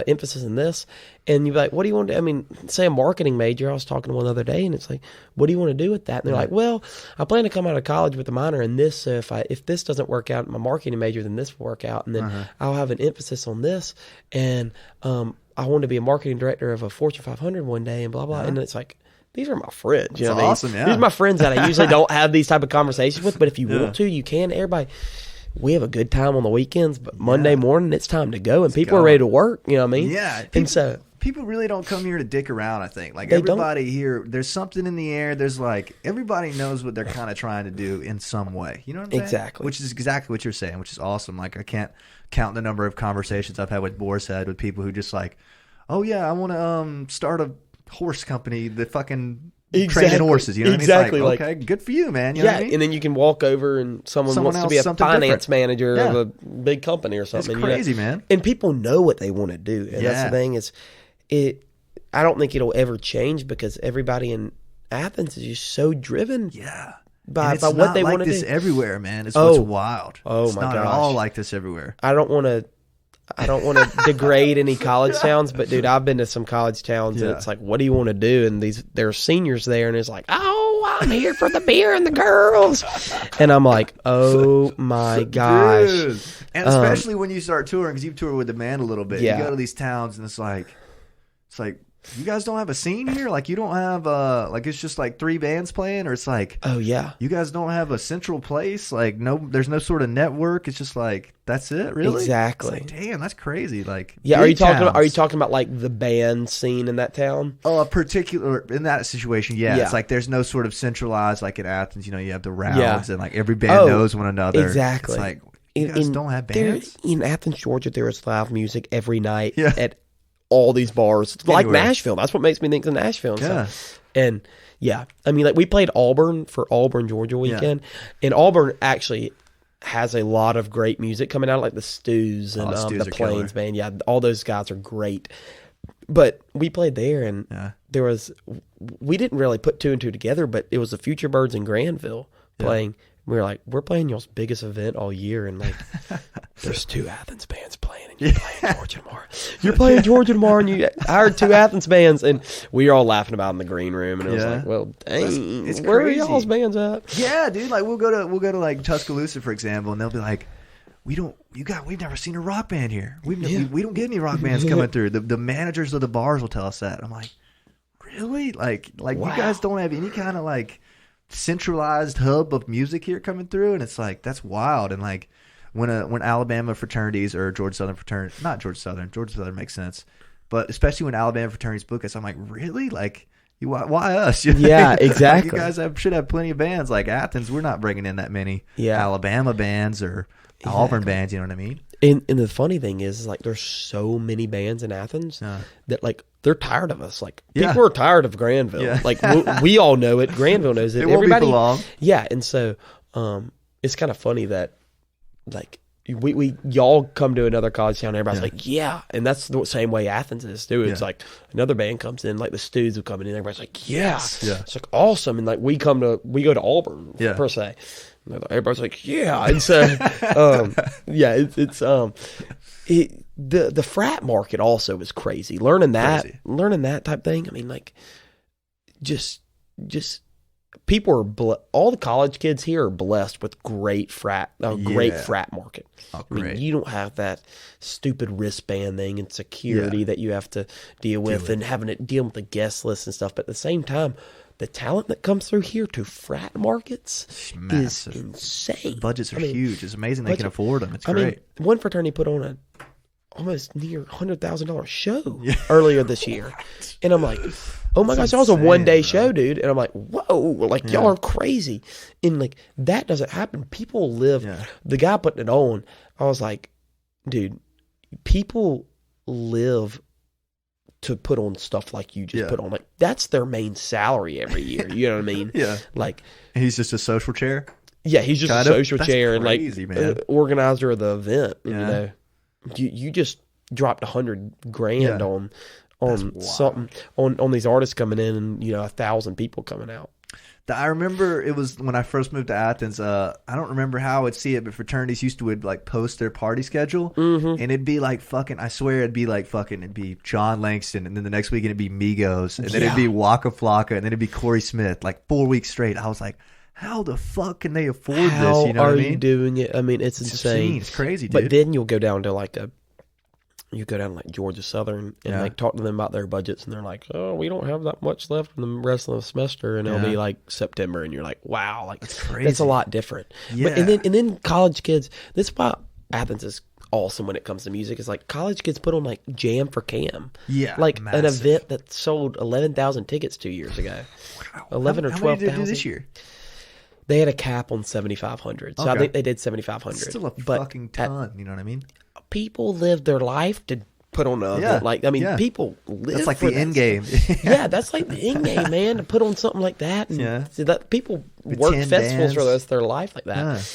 emphasis in this. And you're like, what do you want to do? I mean, say a marketing major. I was talking to one the other day, and it's like, what do you want to do with that? And they're like, well, I plan to come out of college with a minor in this. So if this doesn't work out, my marketing major, then this will work out. And then I'll have an emphasis on this. And I want to be a marketing director of a Fortune 500 one day, and blah, blah. And it's like, these are my friends. You know what awesome, I mean? These are my friends that I usually don't have these type of conversations with. But if you want to, you can. Everybody, we have a good time on the weekends, but Monday morning, it's time to go, and people are ready to work. You know what I mean? Yeah. People really don't come here to dick around, I think. Like, everybody here, there's something in the air. There's like, everybody knows what they're kind of trying to do in some way. You know what I'm saying? Exactly. Which is exactly what you're saying, which is awesome. Like, I can't count the number of conversations I've had with Boar's Head with people who just like, oh, yeah, I want to start a horse company that fucking training horses, you know what I mean? It's like, okay, good for you, man. You know what I mean? And then you can walk over and someone wants to be a finance manager of a big company or something. It's crazy, man. And people know what they want to do. And that's the thing is, I don't think it'll ever change because everybody in Athens is just so driven. Yeah. by it's what not they like want to this do. everywhere, man. It's what's wild. Oh it's my not gosh. at all like this everywhere. I don't want to degrade any college towns, but dude, I've been to some college towns and it's like, what do you want to do? And there are seniors there, and it's like, oh, I'm here for the beer and the girls, and I'm like, oh my gosh. Dude. And especially when you start touring, because you tour with the band a little bit. You go to these towns, and it's like, you guys don't have a scene here? Like, you don't have, like, it's just like 3 bands playing? Or it's like, oh, yeah. You guys don't have a central place? Like, there's no sort of network. It's just like, that's it, really? Exactly. It's like, damn, that's crazy. Like, yeah, are you talking about like the band scene in that town? Particular in that situation, yeah. It's like there's no sort of centralized, like in Athens, you have the rounds and like every band knows one another. Exactly. It's like, you guys don't have bands? In Athens, Georgia, there is live music every night at all these bars. It's like Nashville. That's what makes me think of Nashville. And I mean, like, we played Auburn for Auburn, Georgia weekend, and Auburn actually has a lot of great music coming out, like the Stews and the Plains band. Yeah, all those guys are great. But we played there, and we didn't really put 2 and 2 together, but it was the Future Birds in Grandville playing. We were like, we're playing y'all's biggest event all year, and like, there's 2 Athens bands playing, and you're playing Georgia tomorrow. You're playing Georgia tomorrow, and you hired 2 Athens bands, and we were all laughing about it in the green room, and it was like, well, dang, it's where crazy. are y'all's bands at? Yeah, dude. Like, we'll go to like Tuscaloosa, for example, and they'll be like, we've never seen a rock band here. We don't get any rock bands coming through. The managers of the bars will tell us that. I'm like, really? Like wow. You guys don't have any kind of like centralized hub of music here coming through? And it's like, that's wild. And like when Alabama fraternities or Georgia Southern fraternity, not Georgia Southern makes sense, but especially when Alabama fraternities book us, I'm like, really? Like, why us? Yeah, exactly. Like, you guys should have plenty of bands. Like Athens, we're not bringing in that many Alabama bands or Auburn bands. You know what I mean? And the funny thing is like, there's so many bands in Athens that like, they're tired of us. Like, people are tired of Grandville. Yeah. Like, we all know it. Grandville knows it. It won't be for long. Yeah, and so it's kind of funny that like y'all come to another college town, and everybody's like, yeah, and that's the same way Athens is too. It's like another band comes in, like the Stews will come in, and everybody's like, it's like awesome, and like we go to Auburn per se. Everybody's like, yeah, and so the frat market also is crazy. Learning that type thing. I mean, like, just people are all the college kids here are blessed with great frat market. Oh, I mean, you don't have that stupid wristband thing and security that you have to deal with and having to deal with the guest list and stuff. But at the same time, the talent that comes through here to frat markets is insane. The budgets are huge. It's amazing they can afford them. It's great. I mean, one fraternity put on almost near $100,000 show earlier this year, and I'm like, oh my gosh, that was a one-day show, dude. And I'm like, whoa, like y'all are crazy. And like, that doesn't happen. People live. The guy putting it on, I was like, dude, people live to put on stuff like you just put on. Like, that's their main salary every year. You know what I mean? Like, and he's just a social chair. Yeah, he's just a social chair crazy, and like organizer of the event. You know, you just dropped $100,000 on something on these artists coming in, and 1,000 people coming out. I remember it was when I first moved to Athens. I don't remember how I would see it, but fraternities used to like post their party schedule, and it'd be like fucking. I swear it'd be like fucking. It'd be John Langston, and then the next week it'd be Migos, and then it'd be Waka Flocka, and then it'd be Corey Smith. Like 4 weeks straight. I was like, how the fuck can they afford this? You know what I mean? How are you doing it? I mean, it's insane. It's crazy, dude. But then you'll go down to like Georgia Southern and like talk to them about their budgets, and they're like, oh, we don't have that much left in the rest of the semester, and it'll be like September, and you're like, wow, like that's crazy. That's a lot different. But, and then college kids, this is why Athens is awesome when it comes to music, is like college kids put on like Jam for Cam, like massive. An event that sold 11,000 tickets 2 years ago. Wow. 11 or 12,000 did they do this year? They had a cap on 7,500, so I think they did 7,500. Still a fucking ton, you know what I mean? People live their life to put on a event. Like, I mean, people live. That's like the end game. That's like the end game, man. To put on something like that, and so that people work festivals for the rest of their life like that.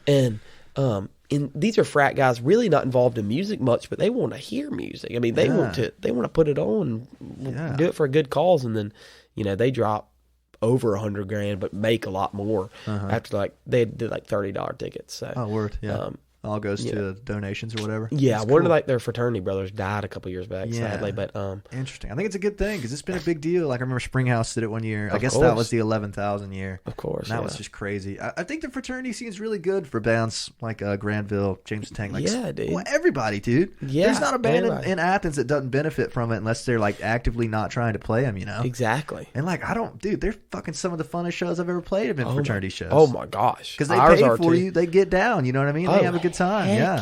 And these are frat guys, really not involved in music much, but they want to hear music. I mean, they want to put it on, and do it for a good cause, and then they drop over 100 grand, but make a lot more after like they did like $30 tickets. So word, yeah. All goes to donations or whatever. Yeah, one of like their fraternity brothers died a couple years back, sadly. But interesting. I think it's a good thing because it's been a big deal. Like I remember Springhouse did it one year. I guess that was the 11,000 year. Of course, and that was just crazy. I think the fraternity scene is really good for bands like Grandville, Jameson, like dude. Well, everybody, dude. Yeah, there's not a band in Athens that doesn't benefit from it unless they're like actively not trying to play them. You know, exactly. And like they're fucking some of the funnest shows I've ever played have been fraternity shows. Oh my gosh, because they pay for you, they get down. You know what I mean? They have a good time.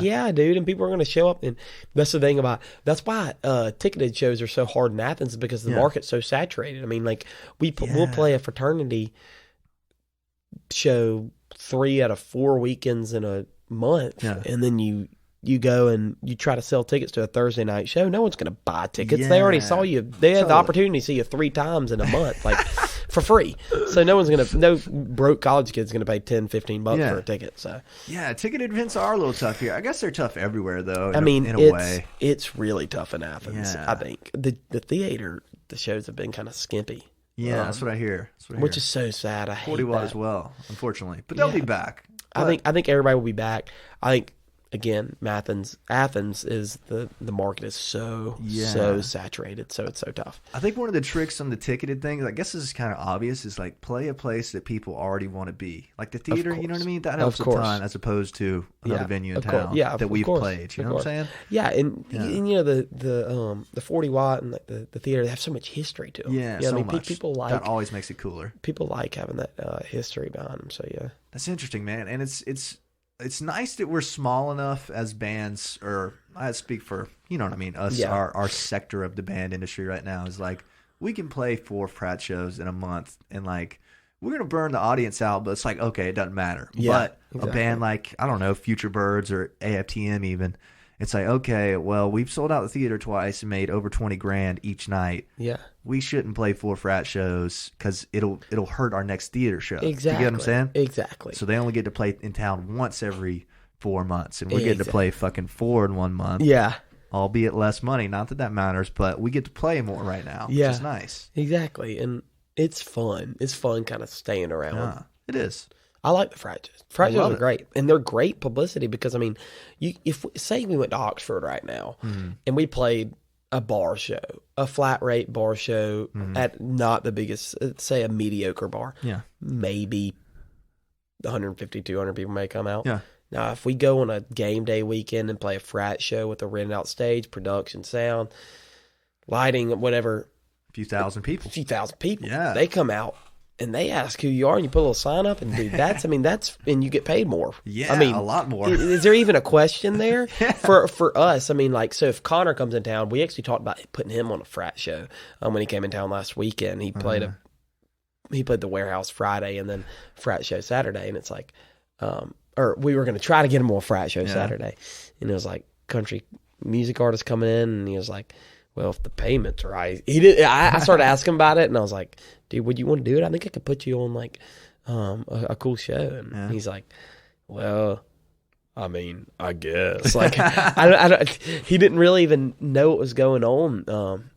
Yeah, dude, and people are going to show up, and that's the thing that's why ticketed shows are so hard in Athens, because the market's so saturated. I mean, like we'll play a fraternity show 3 out of 4 weekends in a month, and then you go and you try to sell tickets to a Thursday night show. No one's going to buy tickets. They already saw you. They had the opportunity to see you 3 times in a month, like for free. So no broke college kid's going to pay $10-15 for a ticket. So ticketed events are a little tough here. I guess they're tough everywhere though. In a way, it's really tough in Athens. I think the theater, the shows have been kind of skimpy. Yeah, that's what I hear. Which is so sad. I hate 40 Watt as well, unfortunately, but they'll be back. I think everybody will be back. I think. Again, Athens is the market is so saturated, so it's so tough. I think one of the tricks on the ticketed things, I guess this is kind of obvious, is like play a place that people already want to be, like the theater. You know what I mean? That helps a ton, as opposed to another venue in town that we've played. You know what I'm saying? Yeah, and you know the 40 Watt and like the theater, they have so much history to them. Yeah, you know so much. People like that always makes it cooler. People like having that history behind them. So yeah, that's interesting, man, and it's nice that we're small enough as bands, or I speak for, you know what I mean, us, our sector of the band industry right now is like, we can play 4 frat shows in a month and like, we're going to burn the audience out, but it's like, okay, it doesn't matter. But a band like, I don't know, Future Birds or AFTM even, it's like, okay, well, we've sold out the theater twice and made over 20 grand each night. Yeah. We shouldn't play 4 frat shows because it'll hurt our next theater show. Exactly. You get what I'm saying? Exactly. So they only get to play in town once every 4 months, and we get to play fucking 4 in 1 month. Yeah. Albeit less money. Not that matters, but we get to play more right now, which is nice. Exactly. And it's fun. It's fun kind of staying around. Yeah, it is. I like the frat shows. Frat shows are great, and they're great publicity because, I mean, if say we went to Oxford right now and we played a bar show, a flat rate bar show at not the biggest, say a mediocre bar, maybe 150, 200 people may come out. Yeah. Now, if we go on a game day weekend and play a frat show with a rented out stage, production, sound, lighting, whatever, a few thousand people. Yeah. They come out. And they ask who you are, and you put a little sign up, and dude, and you get paid more. Yeah, I mean, a lot more. Is there even a question there for us? I mean, like, so if Connor comes in town, we actually talked about putting him on a frat show when he came in town last weekend. He played the Warehouse Friday and then frat show Saturday, and it's like, or we were going to try to get him on a frat show Saturday, and it was like country music artist coming in, and he was like, well, if the payment's right. I started asking about it, and I was like, dude, would you want to do it? I think I could put you on like a cool show. And he's like, well, I mean, I guess. Like, he didn't really even know what was going on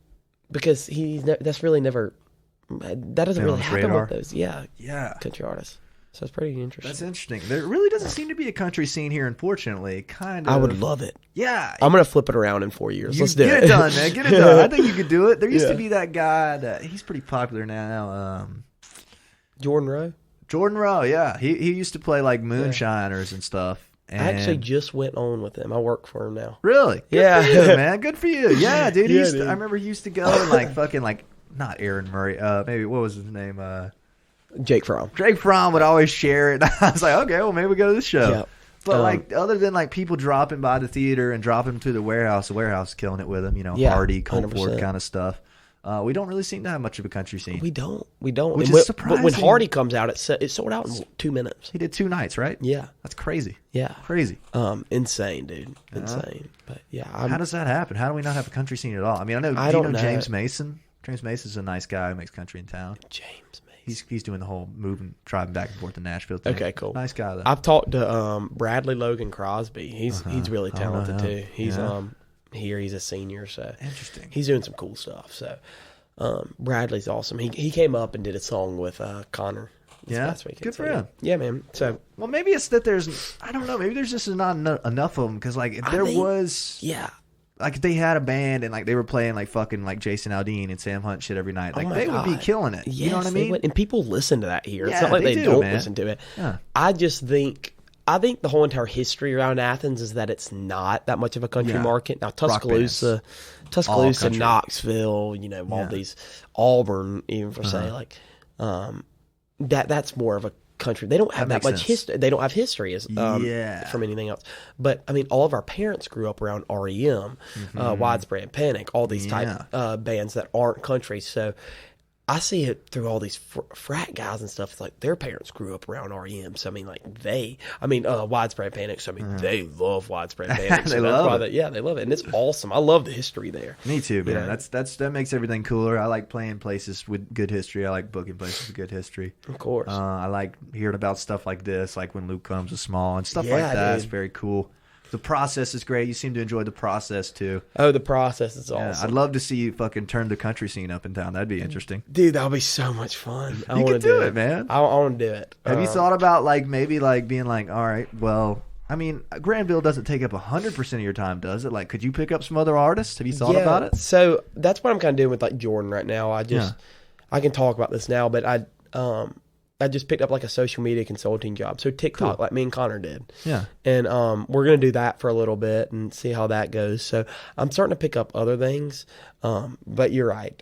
because that's really never, that doesn't really happen with those. Country artists. So it's pretty interesting. That's interesting. There really doesn't seem to be a country scene here, unfortunately. Kind of. I would love it. Yeah. I'm going to flip it around in 4 years. Let's do it. Get it done, man. Get it done. I think you could do it. There used to be that guy that he's pretty popular now. Jordan Rowe? Jordan Rowe, yeah. He used to play like Moonshiners and stuff. And I actually just went on with him. I work for him now. Really? Good for you, man. Good for you. Yeah, dude. I remember he used to go and like fucking like, not Aaron Murray. Maybe, what was his name? Jake Fromm. Drake Fromm would always share it. I was like, okay, well, maybe we go to this show. Yep. But like, other than like people dropping by the theater and dropping to the warehouse is killing it with them. You know, Hardy, Coldport kind of stuff. We don't really seem to have much of a country scene. We don't. Which is surprising. But when Hardy comes out, it sold out in 2 minutes. He did 2 nights, right? Yeah. That's crazy. Yeah. Crazy. Insane, dude. Insane. But yeah. How does that happen? How do we not have a country scene at all? I mean, do you know James Mason? James Mason's a nice guy who makes country in town. James Mason. He's doing the whole moving, driving back and forth to Nashville thing. Okay, cool. Nice guy though. I've talked to Bradley Logan Crosby. He's really talented too. He's here. He's a senior, so interesting. He's doing some cool stuff. So Bradley's awesome. He came up and did a song with Connor. Yeah, good for him. Yeah, man. So, well, maybe it's that I don't know. Maybe there's just not enough of them because, like, if there was, like, if they had a band and like they were playing like fucking like Jason Aldean and Sam Hunt shit every night, like they would be killing it. Yes, you know what I mean? And people listen to that here. Yeah, it's not like they don't man. listen to it. Yeah. I think the whole entire history around Athens is that it's not that much of a country market. Now Tuscaloosa, Knoxville, all these Auburn, even for say like. That's more of a country. They don't have that much history. They don't have history as from anything else. But I mean, all of our parents grew up around REM, Widespread Panic, all these type bands that aren't country. So I see it through all these frat guys and stuff. It's like their parents grew up around REM. So I mean, like Widespread Panic. So I mean, they love Widespread Panic. So they love it. Yeah, they love it, and it's awesome. I love the history there. Me too, man. That makes everything cooler. I like playing places with good history. I like booking places with good history. Of course. I like hearing about stuff like this, like when Luke Combs was small and stuff like that. Dude. It's very cool. The process is great. You seem to enjoy the process too. Oh, the process is awesome. I'd love to see you fucking turn the country scene up in town. That'd be interesting. Dude, that'll be so much fun. You can do it, man. I want to do it. Have you thought about maybe being like, all right, well, I mean, Grandville doesn't take up 100% of your time, does it? Like, could you pick up some other artists? Have you thought about it? So that's what I'm kind of doing with like Jordan right now. I can talk about this now, but I just picked up like a social media consulting job. So TikTok, like me and Connor did. Yeah. And we're going to do that for a little bit and see how that goes. So I'm starting to pick up other things. But you're right.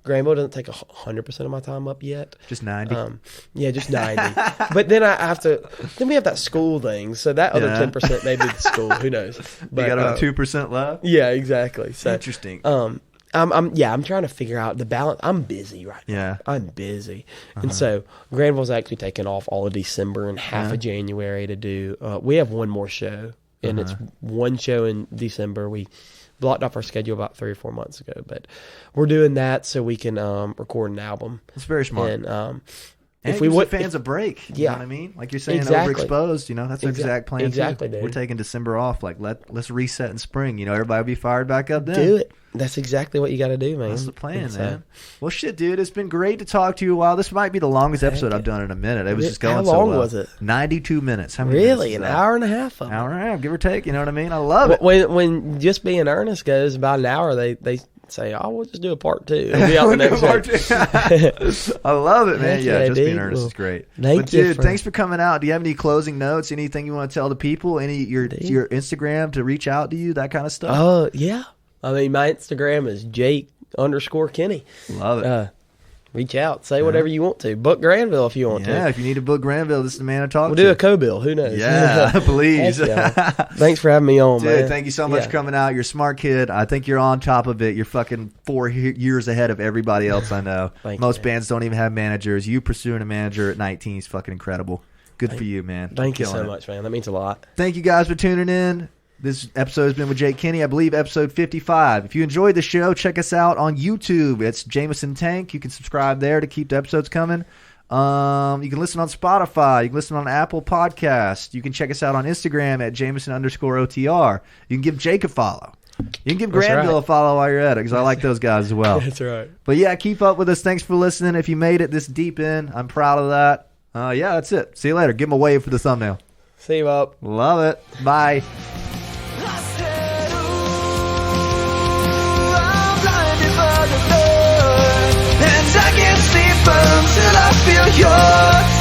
Grandville doesn't take 100% of my time up yet. Just 90? Just 90. But then then we have that school thing. So that other 10% may be the school. Who knows? But, you got about 2% left? Yeah, exactly. So, interesting. I'm trying to figure out the balance. I'm busy right now. Yeah. I'm busy. And so Grandville's actually taken off all of December and half of January to do, we have one more show and it's one show in December. We blocked off our schedule about 3 or 4 months ago, but we're doing that so we can, record an album. That's very smart. And, if we would fans a break, you know what I mean? Like you're saying, overexposed, that's the exact plan. Exactly, dude. We're taking December off. Like let's reset in spring. Everybody will be fired back up then. Do it. That's exactly what you got to do, man. That's the plan, man. Well, shit, dude, it's been great to talk to you a while. This might be the longest episode I've done in a minute. It was just going so well. How long was it? 92 minutes. How many really? An hour and a half of it? Hour and a half, give or take. You know what I mean? I love it. When Just Being Earnest goes about an hour, they say, we'll just do a part 2. It'll be out the next week. I love it, man. Yeah, Just Being Earnest is great. Thanks for coming out. Do you have any closing notes? Anything you want to tell the people? Your Instagram to reach out to you? That kind of stuff? Yeah. I mean, my Instagram is Jake_Kinney. Love it. Reach out. Say whatever you want to. Book Grandville if you want to. Yeah, if you need to book Grandville, this is the man to talk to. We'll do a co-bill. Who knows? Yeah, please. Thanks for having me on, man. Dude, thank you so much for coming out. You're a smart kid. I think you're on top of it. You're fucking 4 years ahead of everybody else I know. Most bands don't even have managers. You pursuing a manager at 19 is fucking incredible. Good for you, man. Thank you so much, man. That means a lot. Thank you guys for tuning in. This episode has been with Jake Kinney, I believe episode 55. If you enjoyed the show, check us out on YouTube. It's Jameson Tank. You can subscribe there to keep the episodes coming. You can listen on Spotify. You can listen on Apple Podcasts. You can check us out on Instagram at Jameson_OTR. You can give Jake a follow. You can give Grandville a follow while you're at it because I like those guys as well. That's right. But yeah, keep up with us. Thanks for listening. If you made it this deep in, I'm proud of that. That's it. See you later. Give him a wave for the thumbnail. See you up. Love it. Bye. And I can't sleep until I feel your